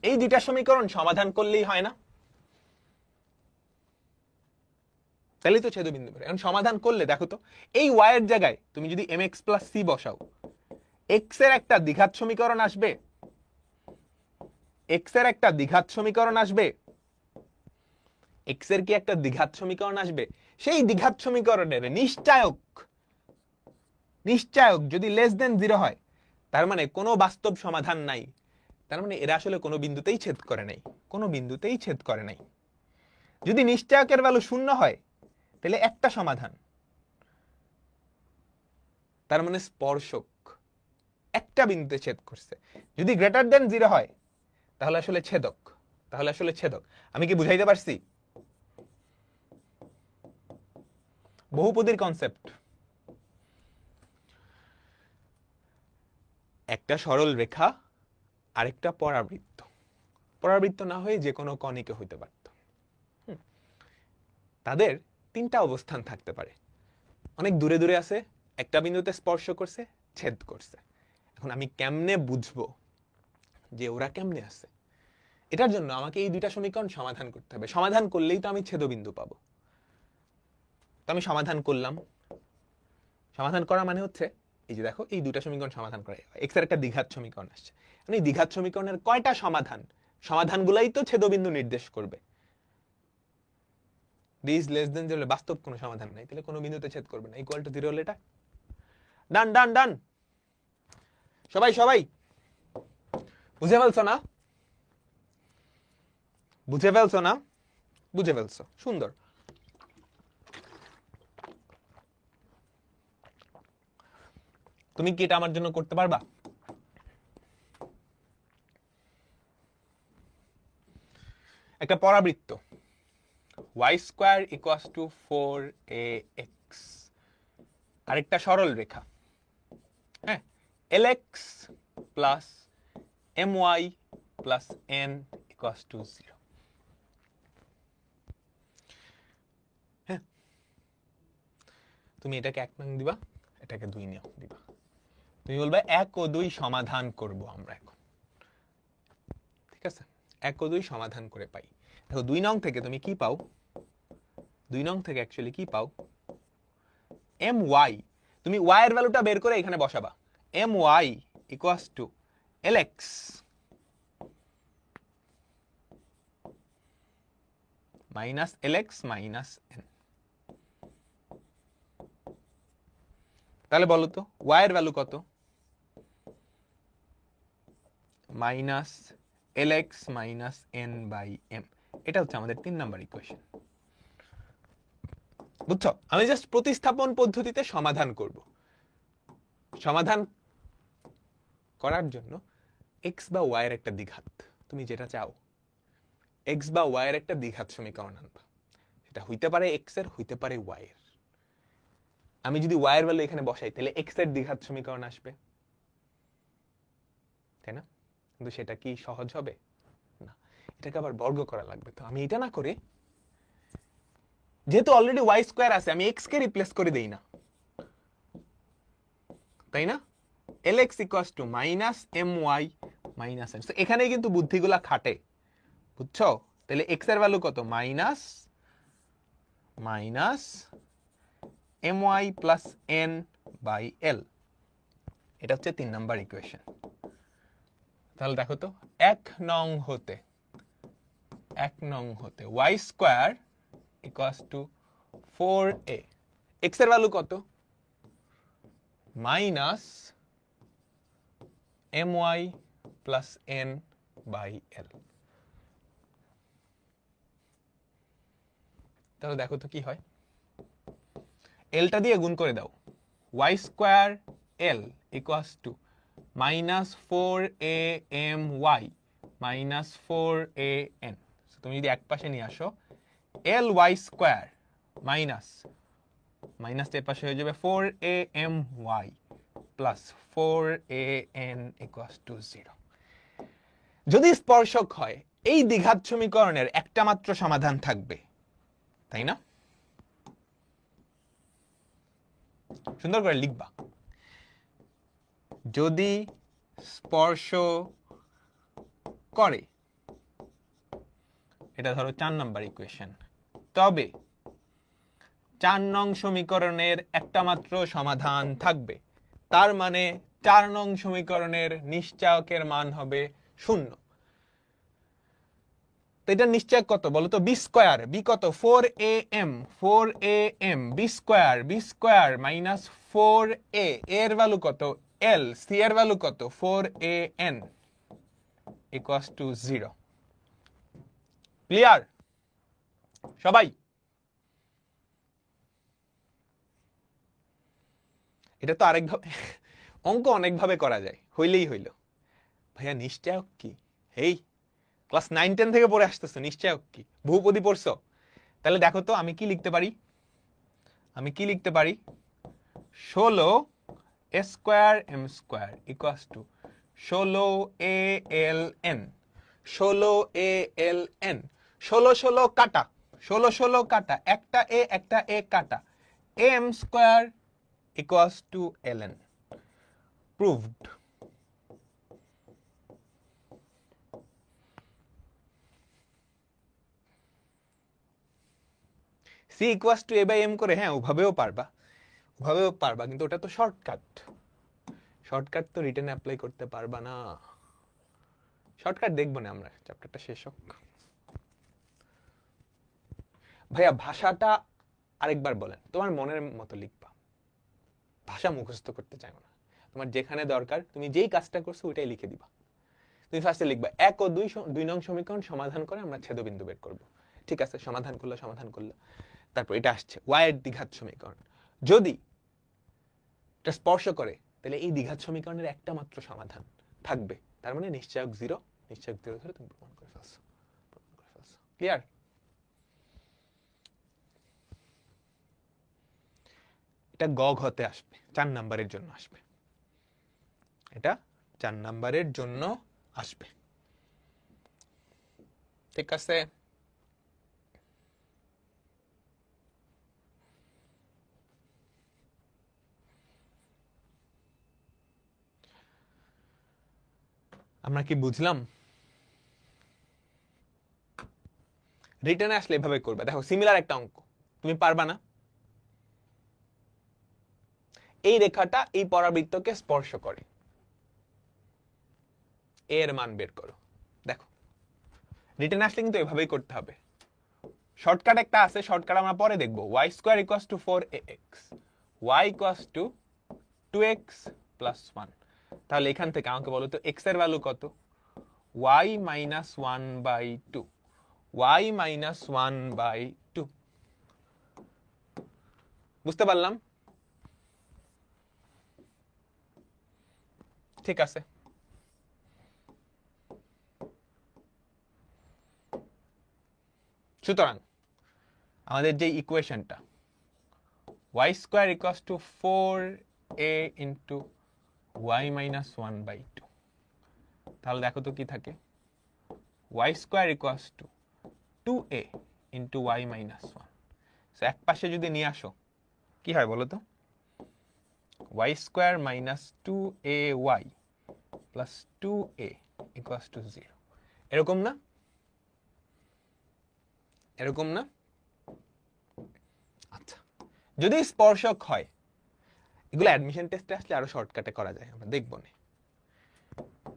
এই দুটা সমীকরণ সমাধান করলেই হয় না? তাহলে তো ছেদবিন্দু বের। এখন সমাধান করলে দেখো তো, এই y এর জায়গায় তুমি যদি mx + c বসাও, x এর একটা দ্বিঘাত সমীকরণ আসবে, x এর একটা দ্বিঘাত সমীকরণ আসবে, x এর কি একটা দ্বিঘাত সমীকরণ আসবে? সেই দ্বিঘাত সমীকরণের নিশ্চায়ক যদি <0 হয়, তার মানে কোনো বাস্তব সমাধান নাই। তার মানে এরা আসলে কোনো বিন্দুতেই ছেদ করে নাই, কোনো বিন্দুতেই ছেদ করে নাই। যদি নিশ্চায়কের ভ্যালু 0 হয়, তাহলে একটা সমাধান, তার মানে স্পর্শক একটা বিন্দুতে ছেদ করছে। যদি <0 হয়, তাহলে আসলে ছেদক, তাহলে আসলে ছেদক। আমি কি বুঝাইতে পারছি? বহুপদীর কনসেপ্ট। একটা সরল রেখা আরেকটা পরাবৃত্ত, পরাবৃত্ত না হয়ে যে কোনো কণিকা হইতে পারত। তাদের তিনটা অবস্থান থাকতে পারে, অনেক দূরে দূরে আছে, একটা বিন্দুতে স্পর্শ করছে, ছেদ করছে। এখন আমি কেমনে বুঝবো যে ওরা কেমনে আছে? এটার জন্য আমাকে এই দুইটা সমীকরণ সমাধান করতে হবে। সমাধান করলেই তো আমি ছেদবিন্দু পাবো। তো আমি সমাধান করলাম। সমাধান করা মানে হচ্ছে এই যে দেখো, এই দুইটা সমীকরণ সমাধান করা, এক্স এর একটা দ্বিঘাত সমীকরণ আসছে। এই দ্বিঘাত সমীকরণের কয়টা সমাধান, সমাধানগুলাই তো ছেদবিন্দু নির্দেশ করবে। দিস <0 বাস্তব কোনো সমাধান নাই, তাহলে কোনো বিন্দুতে ছেদ করবে না। = 0 হলে এটা ডান ডান ডান। সবাই সবাই বুঝে ফেলছো না? বুঝে ফেলছো না? বুঝে ফেলছো, সুন্দর। তুমি কি এটা আমার জন্য করতে পারবা? একটা পরাবৃত্ত y² = 4ax, আরেকটা সরল রেখা, হ্যাঁ, lx + my + n = 0। হ্যাঁ, তুমি এটাকে 1 নং দিবা, এটাকে 2 নং দিবা। তুমি বলবে 1 ও 2 সমাধান করব আমরা এখন, ঠিক আছে? 1 ও 2 সমাধান করে পাই। দেখো 2 নং থেকে তুমি কি পাও? 2 নং থেকে অ্যাকচুয়ালি কি পাও? my, তুমি y এর ভ্যালুটা বের করে এখানে বসাবা। my = lx - lx - n। তাহলে বলো তো y এর ভ্যালু কত? -lx - n/m। এটা হচ্ছে আমাদের 3 নাম্বার ইকুয়েশন। বুঝছো? আমি জাস্ট প্রতিস্থাপন পদ্ধতিতে সমাধান করব। সমাধান করার জন্য এক্স বা ওয়াই এর একটা দ্বিঘাত, তুমি যেটা চাও এক্স বা ওয়াই এর একটা দ্বিঘাত সমীকরণ আনবা। সেটা হইতে পারে এক্স এর, হইতে পারে ওয়াই এর। আমি যদি ওয়াই এর ভ্যালু এখানে বসাই তাহলে এক্স এর দ্বিঘাত সমীকরণ আসবে, তাই না? কিন্তু সেটা কি সহজ হবে না, এটাকে আবার বর্গ করা লাগবে। তো আমি এটা না করে, যেহেতু অলরেডি ওয়াই স্কোয়ার আছে, আমি এক্স কে রিপ্লেস করে দেই না, তাই না? lx equals to minus m y minus n. এখানে কিন্তু বুদ্ধিগুলা খাটে, বুঝছো? তাহলে এক্স এর ভ্যালু কত? Minus minus m y plus n by l. এটা হচ্ছে 3 নাম্বার ইকুয়েশন। তাহলে দেখো তো, এক নং হতে y square equals to 4a, x এর ভ্যালু কত? Minus my plus n by l। তাহলে দেখো তো কি হয়, এলটা দিয়ে গুণ করে দাও। y square l equals to minus 4am minus 4an। তুমি যদি এক পাশে নিয়ে আসো, ly স্কোয়ার মাইনাস মাইনাস এর পাশে হয়ে যাবে 4am plus 4an equals to 0। যদি স্পর্শক হয়, এই দ্বিঘাত সমীকরণের একটা মাত্র সমাধান থাকবে, তাই না? সুন্দর করে লিখবা, যদি স্পর্শ করে, এটা ধরো 4 নাম্বার ইকুয়েশন, তবে 4 নং সমীকরণের একটা মাত্র সমাধান থাকবে। তার মানে 4 নং সমীকরণের নিশ্চায়কের মান হবে 0। তো এটা নিশ্চয়ক কত বলো তো? বি স্কোয়ার, বি কত? 4am B square minus 4a, এর ভ্যালু কত? এল, সি এর ভ্যালু কত? 4an equals to 0। ক্লিয়ার সবাই? এটা তো আরেকভাবে, অঙ্ক অনেকভাবে করা যায়, হইলেই হইল। ভাইয়া নিশ্চয়ক কি? এই ক্লাস 9-10 থেকে পড়ে আসতেছো, নিশ্চয়ক কি? বহুপদী পড়ছো? তাহলে দেখো তো আমি কি লিখতে পারি। 16 a square m square equals two 16 aln। 16 কাটা, 16 কাটা, একটা এ কাটা, am square equals to ln. Proved. c equals to a by m করে, হ্যাঁ ওভাবেও পারবা, কিন্তু ওটা তো শর্টকাট তো রিটেন অ্যাপ্লাই করতে পারবা না। শর্টকাট দেখবো না আমরা, চ্যাপ্টারটা শেষ হোক। ভাইয়া ভাষাটা আরেকবার বলেন, তোমার মনের মতো লিখবা, ভাষা মুখস্থ করতে চাইও না। তোমার যেখানে দরকার তুমি যেই কাজটা করছো ওইটাই লিখে দিবা। তুমি ফার্স্টে লিখবা 1 ও 2 নং সমীকরণ সমাধান করে আমরা ছেদবিন্দু বের করব। ঠিক আছে, সমাধান করলো। তারপর এটা আসছে y এর দ্বিঘাত সমীকরণ। যদি এটা স্পর্শ করে তাহলে এই দ্বিঘাত সমীকরণের একটা মাত্র সমাধান থাকবে। তার মানে নিশ্চয়ক 0 ধরে তুমি প্রমাণ করে ফেলছো। ক্লিয়ার? এটা গ ঘতে আসবে, 4 নাম্বারের জন্য আসবে। এটা 4 নাম্বারের জন্য আসবে। ঠিক আছে? আমরা কি বুঝলাম? রিটার্নে আসলে এভাবে করবে। দেখো সিমিলার একটা অঙ্ক, তুমি পারবা না? এই রেখাটা এই পরাবৃত্তকে স্পর্শ করে, এর মান বের করো। দেখো রিটার্নে আসলে কিন্তু এভাবেই করতে হবে। শর্টকাট একটা আছে, শর্টকাট আমরা পরে দেখব। y square equals to 4ax, y equals to 2x plus 1। তাহলে এখান থেকে আমাকে বলো তো x এর ভ্যালু কত? y minus 1/2, y minus 1/2। বুঝতে পারলাম? ঠিক আছে, সুতরাং আমাদের যে ইকুয়েশনটা y square equals to 4a into y minus 1/2, তাহলে দেখো তো কি থাকে, y square equals two 2a into y minus 1। So এক পাশে যদি নিয়ে আসো কি হয় বলো তো, y square minus 2ay plus 2a equals to 0, এরকম না, এরকম না? আচ্ছা, যদি স্পর্শক হয়, এগুলো অ্যাডমিশন টেস্টে আসলে আরো শর্টকাটে করা যায়, আমরা দেখব না।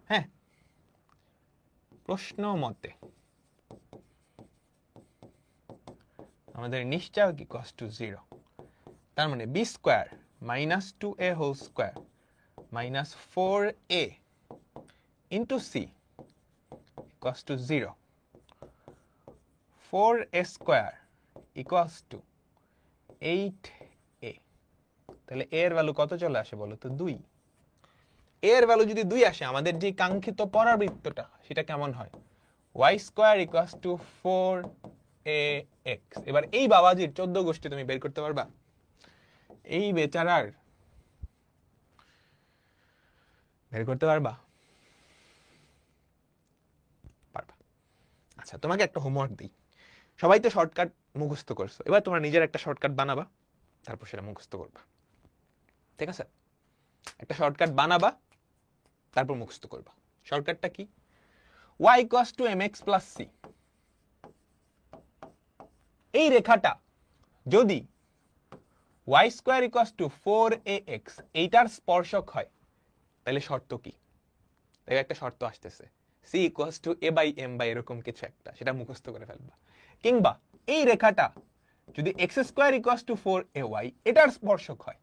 হ্যাঁ, প্রশ্ন মতে আমাদের নিশ্চয়ক ইকুয়ালস টু 0, তার মানে b square minus 2a whole square minus 4a into c equals to 0, 4a square equals to 8a। তাহলে a এর ভ্যালু কত চলে আসে বলো তো, 2। a এর ভ্যালু যদি 2 আসে, আমাদের যে কাঙ্ক্ষিত পরাবৃত্তটা সেটা কেমন হয়, y square equals to 4ax। এবার এই বাবাজির 14 গোষ্ঠী তুমি বের করতে পারবা? এই বেচারার বের করতে পারবা? পারবা। আচ্ছা, তোমাকে একটা হোমওয়ার্ক দিই। সবাই তো শর্টকাট মুখস্থ করছো, এবার তোমরা নিজের একটা শর্টকাট বানাবা, তারপর সেটা মুখস্থ করবা। ঠিক আছে? একটা শর্টকাট বানাবা, তারপর মুখস্থ করবা। শর্টকাটটা কি? y equals to mx plus c। এই রেখাটা যদি y square equals to 4ax এইটার স্পর্শক হয়, তাহলে শর্ত কি? তাই একটা শর্ত আসতেছে, c equals to a by m by এরকম কিছু একটা, সেটা মুখস্থ করে ফেলবা। কিংবা এই রেখাটা যদি x square equals two 4ay এটার স্পর্শক হয়,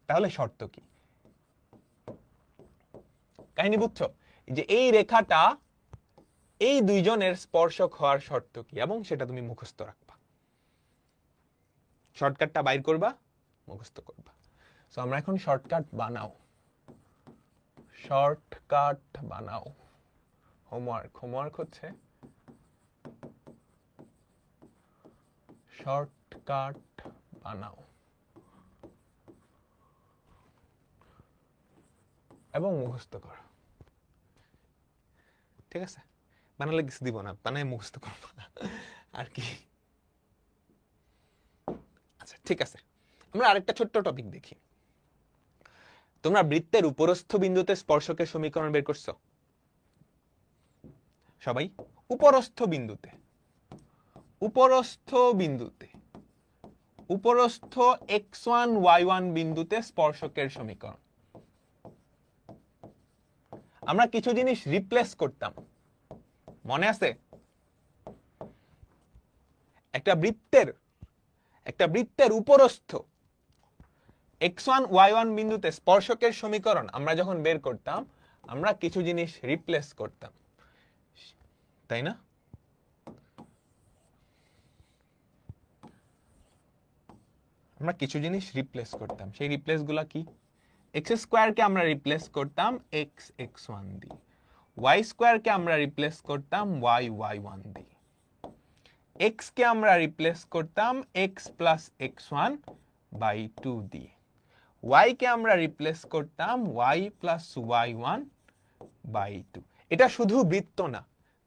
তাহলে শর্ত কি? কাহিনী বুঝছো? যে এই রেখাটা এই দুইজনের স্পর্শক হওয়ার শর্ত কি, এবং সেটা তুমি মুখস্থ রাখবা। শর্টকাটটা বাইর করবা, মুখস্থ করবা। সো আমরা এখন শর্টকাট বানাও, শর্টকাট বানাও। হোমওয়ার্ক হচ্ছে শর্টকাট বানাও এবং মুখস্থ করো। ঠিক আছে? বানালে কিছু দিব না, বানায় মুখস্থ করবো আর কি। আচ্ছা, ঠিক আছে, আমরা আরেকটা ছোট্ট টপিক দেখি। তোমরা বৃত্তের উপরস্থ বিন্দুতে স্পর্শকের সমীকরণ বের করছো সবাই? উপরস্থ বিন্দুতে, উপরস্থ বিন্দুতে, উপরস্থ x1 y1 বিন্দুতে স্পর্শকের সমীকরণ। আমরা কিছু জিনিস রিপ্লেস করতাম, মনে আছে? একটা বৃত্তের উপরস্থ x1 y1 বিন্দুতে স্পর্শকের সমীকরণ আমরা যখন বের করতাম, আমরা কিছু জিনিস রিপ্লেস করতাম, তাই না? আমরা কিছু জিনিস রিপ্লেস করতাম, সেই রিপ্লেস গুলা কি? x স্কয়ার কে আমরা রিপ্লেস করতাম x1 দিয়ে, y স্কয়ার কে আমরা রিপ্লেস করতাম y1 দিয়ে, x কে আমরা রিপ্লেস করতাম x প্লাস x1 বাই 2 দিয়ে, y কে আমরা রিপ্লেস করতাম y প্লাস y1 বাই 2। এটা শুধু বৃত্ত না,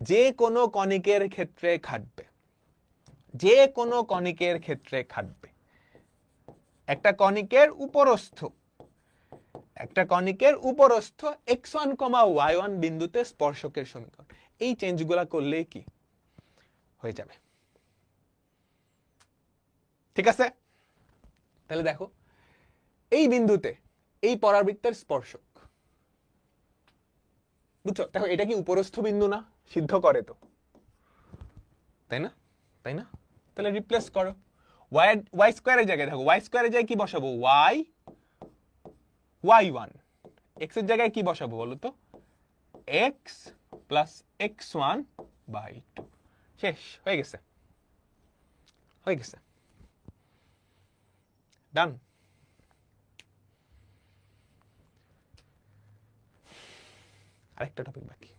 যে কোনো কণিকের ক্ষেত্রে খাটবে, যে কোনো কণিকের ক্ষেত্রে খাটবে। একটা কণিকের উপরস্থ x1, y1 বিন্দুতে স্পর্শকের সমীকরণ, এই চেঞ্জগুলা করলেই কি হয়ে যাবে। ঠিক আছে? তাহলে দেখো, এই বিন্দুতে এই পরাবৃত্তের স্পর্শক, বুঝছো? দেখো, এটা কি উপরস্থ বিন্দু না? সিদ্ধ করে তো, তাই না? তাই না? তাহলে রিপ্লেস করো, y স্কয়ারের জায়গায়, দেখো y স্কয়ারের জায়গায় কি বসাবো, y1, x এর জায়গায় কি বসাবো বলো তো, x প্লাস x1 বাই 2। শেষ হয়ে গেছে, হয়ে গেছে, ডান। আরেকটা টপিক বাকি,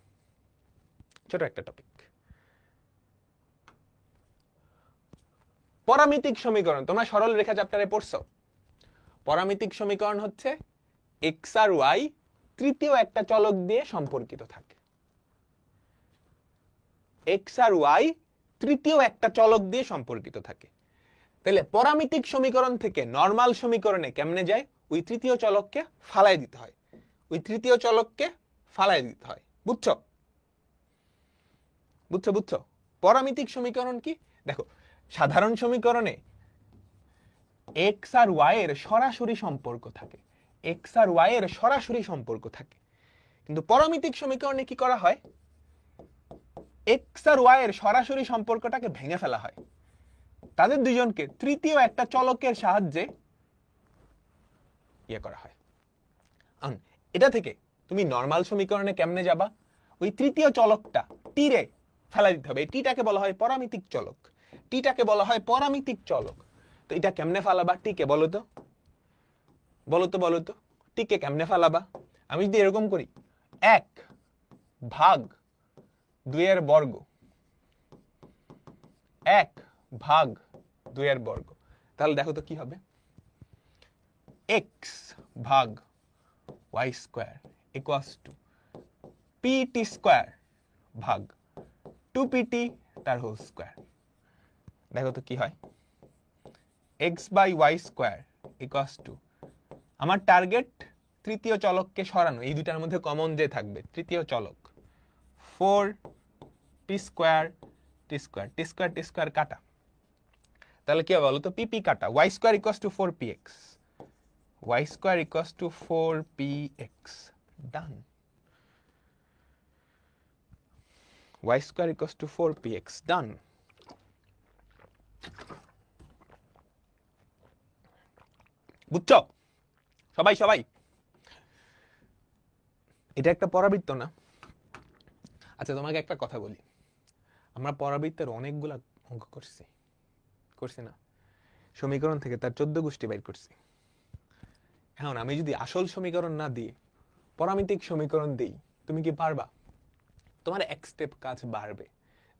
ছোট একটা টপিক, পরামিতিক সমীকরণ। তোমরা সরল রেখা চ্যাপ্টারে পড়ছো। পরামিতিক সমীকরণ হচ্ছে এক্স আর ওয়াই তৃতীয় একটা চলক দিয়ে সম্পর্কিত থাকে। এক্স আর ওয়াই তৃতীয় একটা চলক দিয়ে সম্পর্কিত থাকে। তাহলে পরামিতিক সমীকরণ থেকে নরমাল সমীকরণে কেমনে যায়? ওই তৃতীয় চলককে ফালাই দিতে হয়, ওই তৃতীয় চলককে ফালাই দিতে হয়। বুঝছো বুঝছো বুঝছো? পরামিতিক সমীকরণ কি? দেখো, সাধারণ সমীকরণে এক্স আর ওয়াই এর সরাসরি সম্পর্ক থাকে, এক্স আর ওয়াই এর সরাসরি সম্পর্ক থাকে। কিন্তু পরামিতিক সমীকরণে কি করা হয়? এক্স আর ওয়াই এর সরাসরি সম্পর্কটাকে ভেঙে ফেলা হয়, তাদের দুইজনকে তৃতীয় একটা চলকের সাহায্যে ইয়ে করা হয়। এটা থেকে তুমি নরমাল সমীকরণে কেমনে যাবা? ওই তৃতীয় চলকটা টি রে ফেলা দিতে হবে। টিটাকে বলা হয় পরামিতিক চলক, টিটাকে বলা হয় পরামিতিক চলক। তো এটা কেমনে ফালাবা? টিকে বলো তো, বলো তো, বলো তো, টিকে কেমনে ফালাবা? আমি যদি এরকম করি 1/2 1/2 তাহলে দেখো তো কি হবে? x ভাগ y square equals two pt square ভাগ 2pt তার হোল স্কয়ার। দেখো তো কি হয়? x by y square equals to, আমার টার্গেট তৃতীয় চলককে সরানো, এই দুটার মধ্যে কমন যে থাকবে তৃতীয় চলক, 4t square t square t square t square কাটা, তাহলে কি হবে বলো তো? pp কাটা y square equals two 4px, y square equals two 4px, ডান। y square equals two 4px, ডান। বুঝছো সবাই? সবাই এটা একটা পরাবৃত্ত না? আচ্ছা তোমাকে একটা কথা বলি, আমরা পরাবৃত্তের অনেকগুলা অঙ্ক করছি না? সমীকরণ থেকে তার 14 গোষ্ঠী বের করছি। এখন আমি যদি আসল সমীকরণ না দিই, পরামিতিক সমীকরণ দিই, তুমি কি পারবা? তোমার এক স্টেপ কাজ বাড়বে,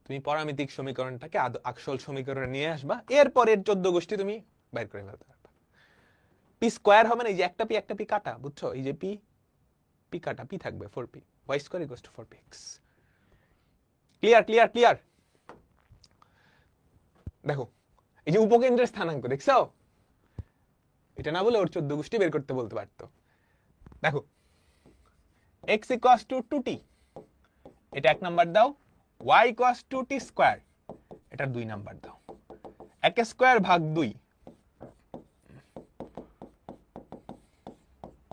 তুমি পরামিতিক সমীকরণটাকে আসল সমীকরণে নিয়ে আসবা, এরপর এর 14 গোষ্ঠী তুমি বের করে ফেলতে পারবা। পি স্কয়ার হবে না, এই যে একটা পি কাটা, বুঝছো? এই যে পি কাটা, পি থাকবে 4p, y square equals two 4px। Clear clear clear? দেখো এই যে উপকেন্দ্রের স্থানাঙ্ক দেখছো, এটা না বলে ওর 14 গোষ্ঠী বের করতে বলতে পারতো। দেখো x ইকুয়ালস টু 2t, এটা 1 নাম্বার দাও, y equals to t square, এটা 2 নাম্বার দাও, 1 স্কয়ার ভাগ 2,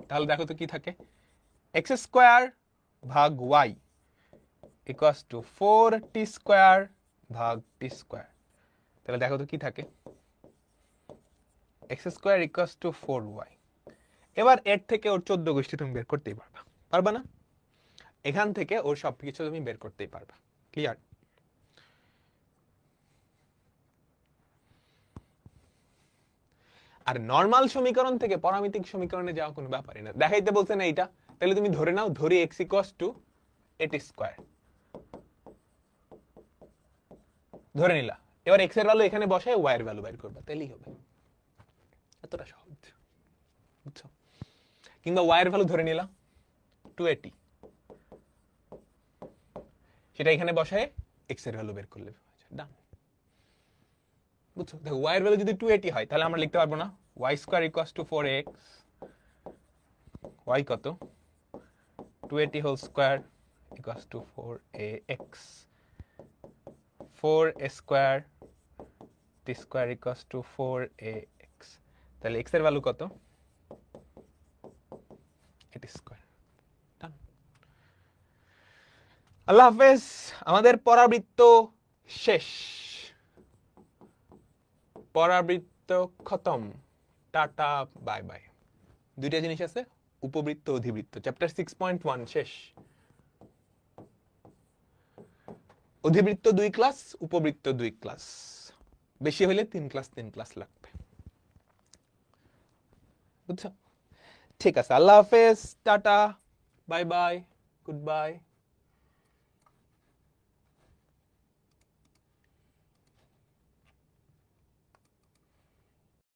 তাহলে দেখো তো কি থাকে? x স্কয়ার ভাগ y equals to 4t square ভাগ t স্কয়ার, তাহলে দেখো তো কি থাকে? x square equals two 4y। এবার এর থেকে ওর 14 গোষ্ঠী তুমি বের করতেই পারবা, পারবা না? এখান থেকে ওর সবকিছু তুমি বের করতেই পারবা। ক্লিয়ার? আর নরমাল সমীকরণ থেকে পরামিতিক সমীকরণে যাওয়া কোনো ব্যাপারই না। দেখাইতে বলছে না এইটা, তাহলে তুমি ধরে নাও, ধরি x ইকুয়ালস টু 8 স্কয়ার, ধরে নিলা। এবার x এর ভ্যালু এখানে বসায় y এর ভ্যালু বের করবা, তাহলেই হবে। এতটা সহজ, বুঝছো? কিংবা y এর ভ্যালু ধরে নিলা 280, সেটা এখানে বসায় x এর ভ্যালু বের করলে ডান। বুঝছো? দেখো y এর ভ্যালু যদি 280 হয়, তাহলে আমরা লিখতে পারবো না y square equals to 4x, y কত? 280 whole square equals to 4ax, 4a square t square equals to 4ax, তাহলে x এর ভ্যালু কত? 8 স্কয়ার। ডান। আল্লাহ হাফেজ, আমাদের পরাবৃত্ত শেষ, পরাবৃত্ত খতম, টাটা বাই বাই। দুইটা জিনিস আছে, উপবৃত্ত অধিবৃত্ত, চ্যাপ্টার 6.1 শেষ। অধিবৃত্ত 2 ক্লাস, উপবৃত্ত 2 ক্লাস, বেশি হলে 3 ক্লাস লাগবে। বুঝছো? ঠিক আছে, আল্লাহ হাফেজ, টাটা বাই বাই। Goodbye.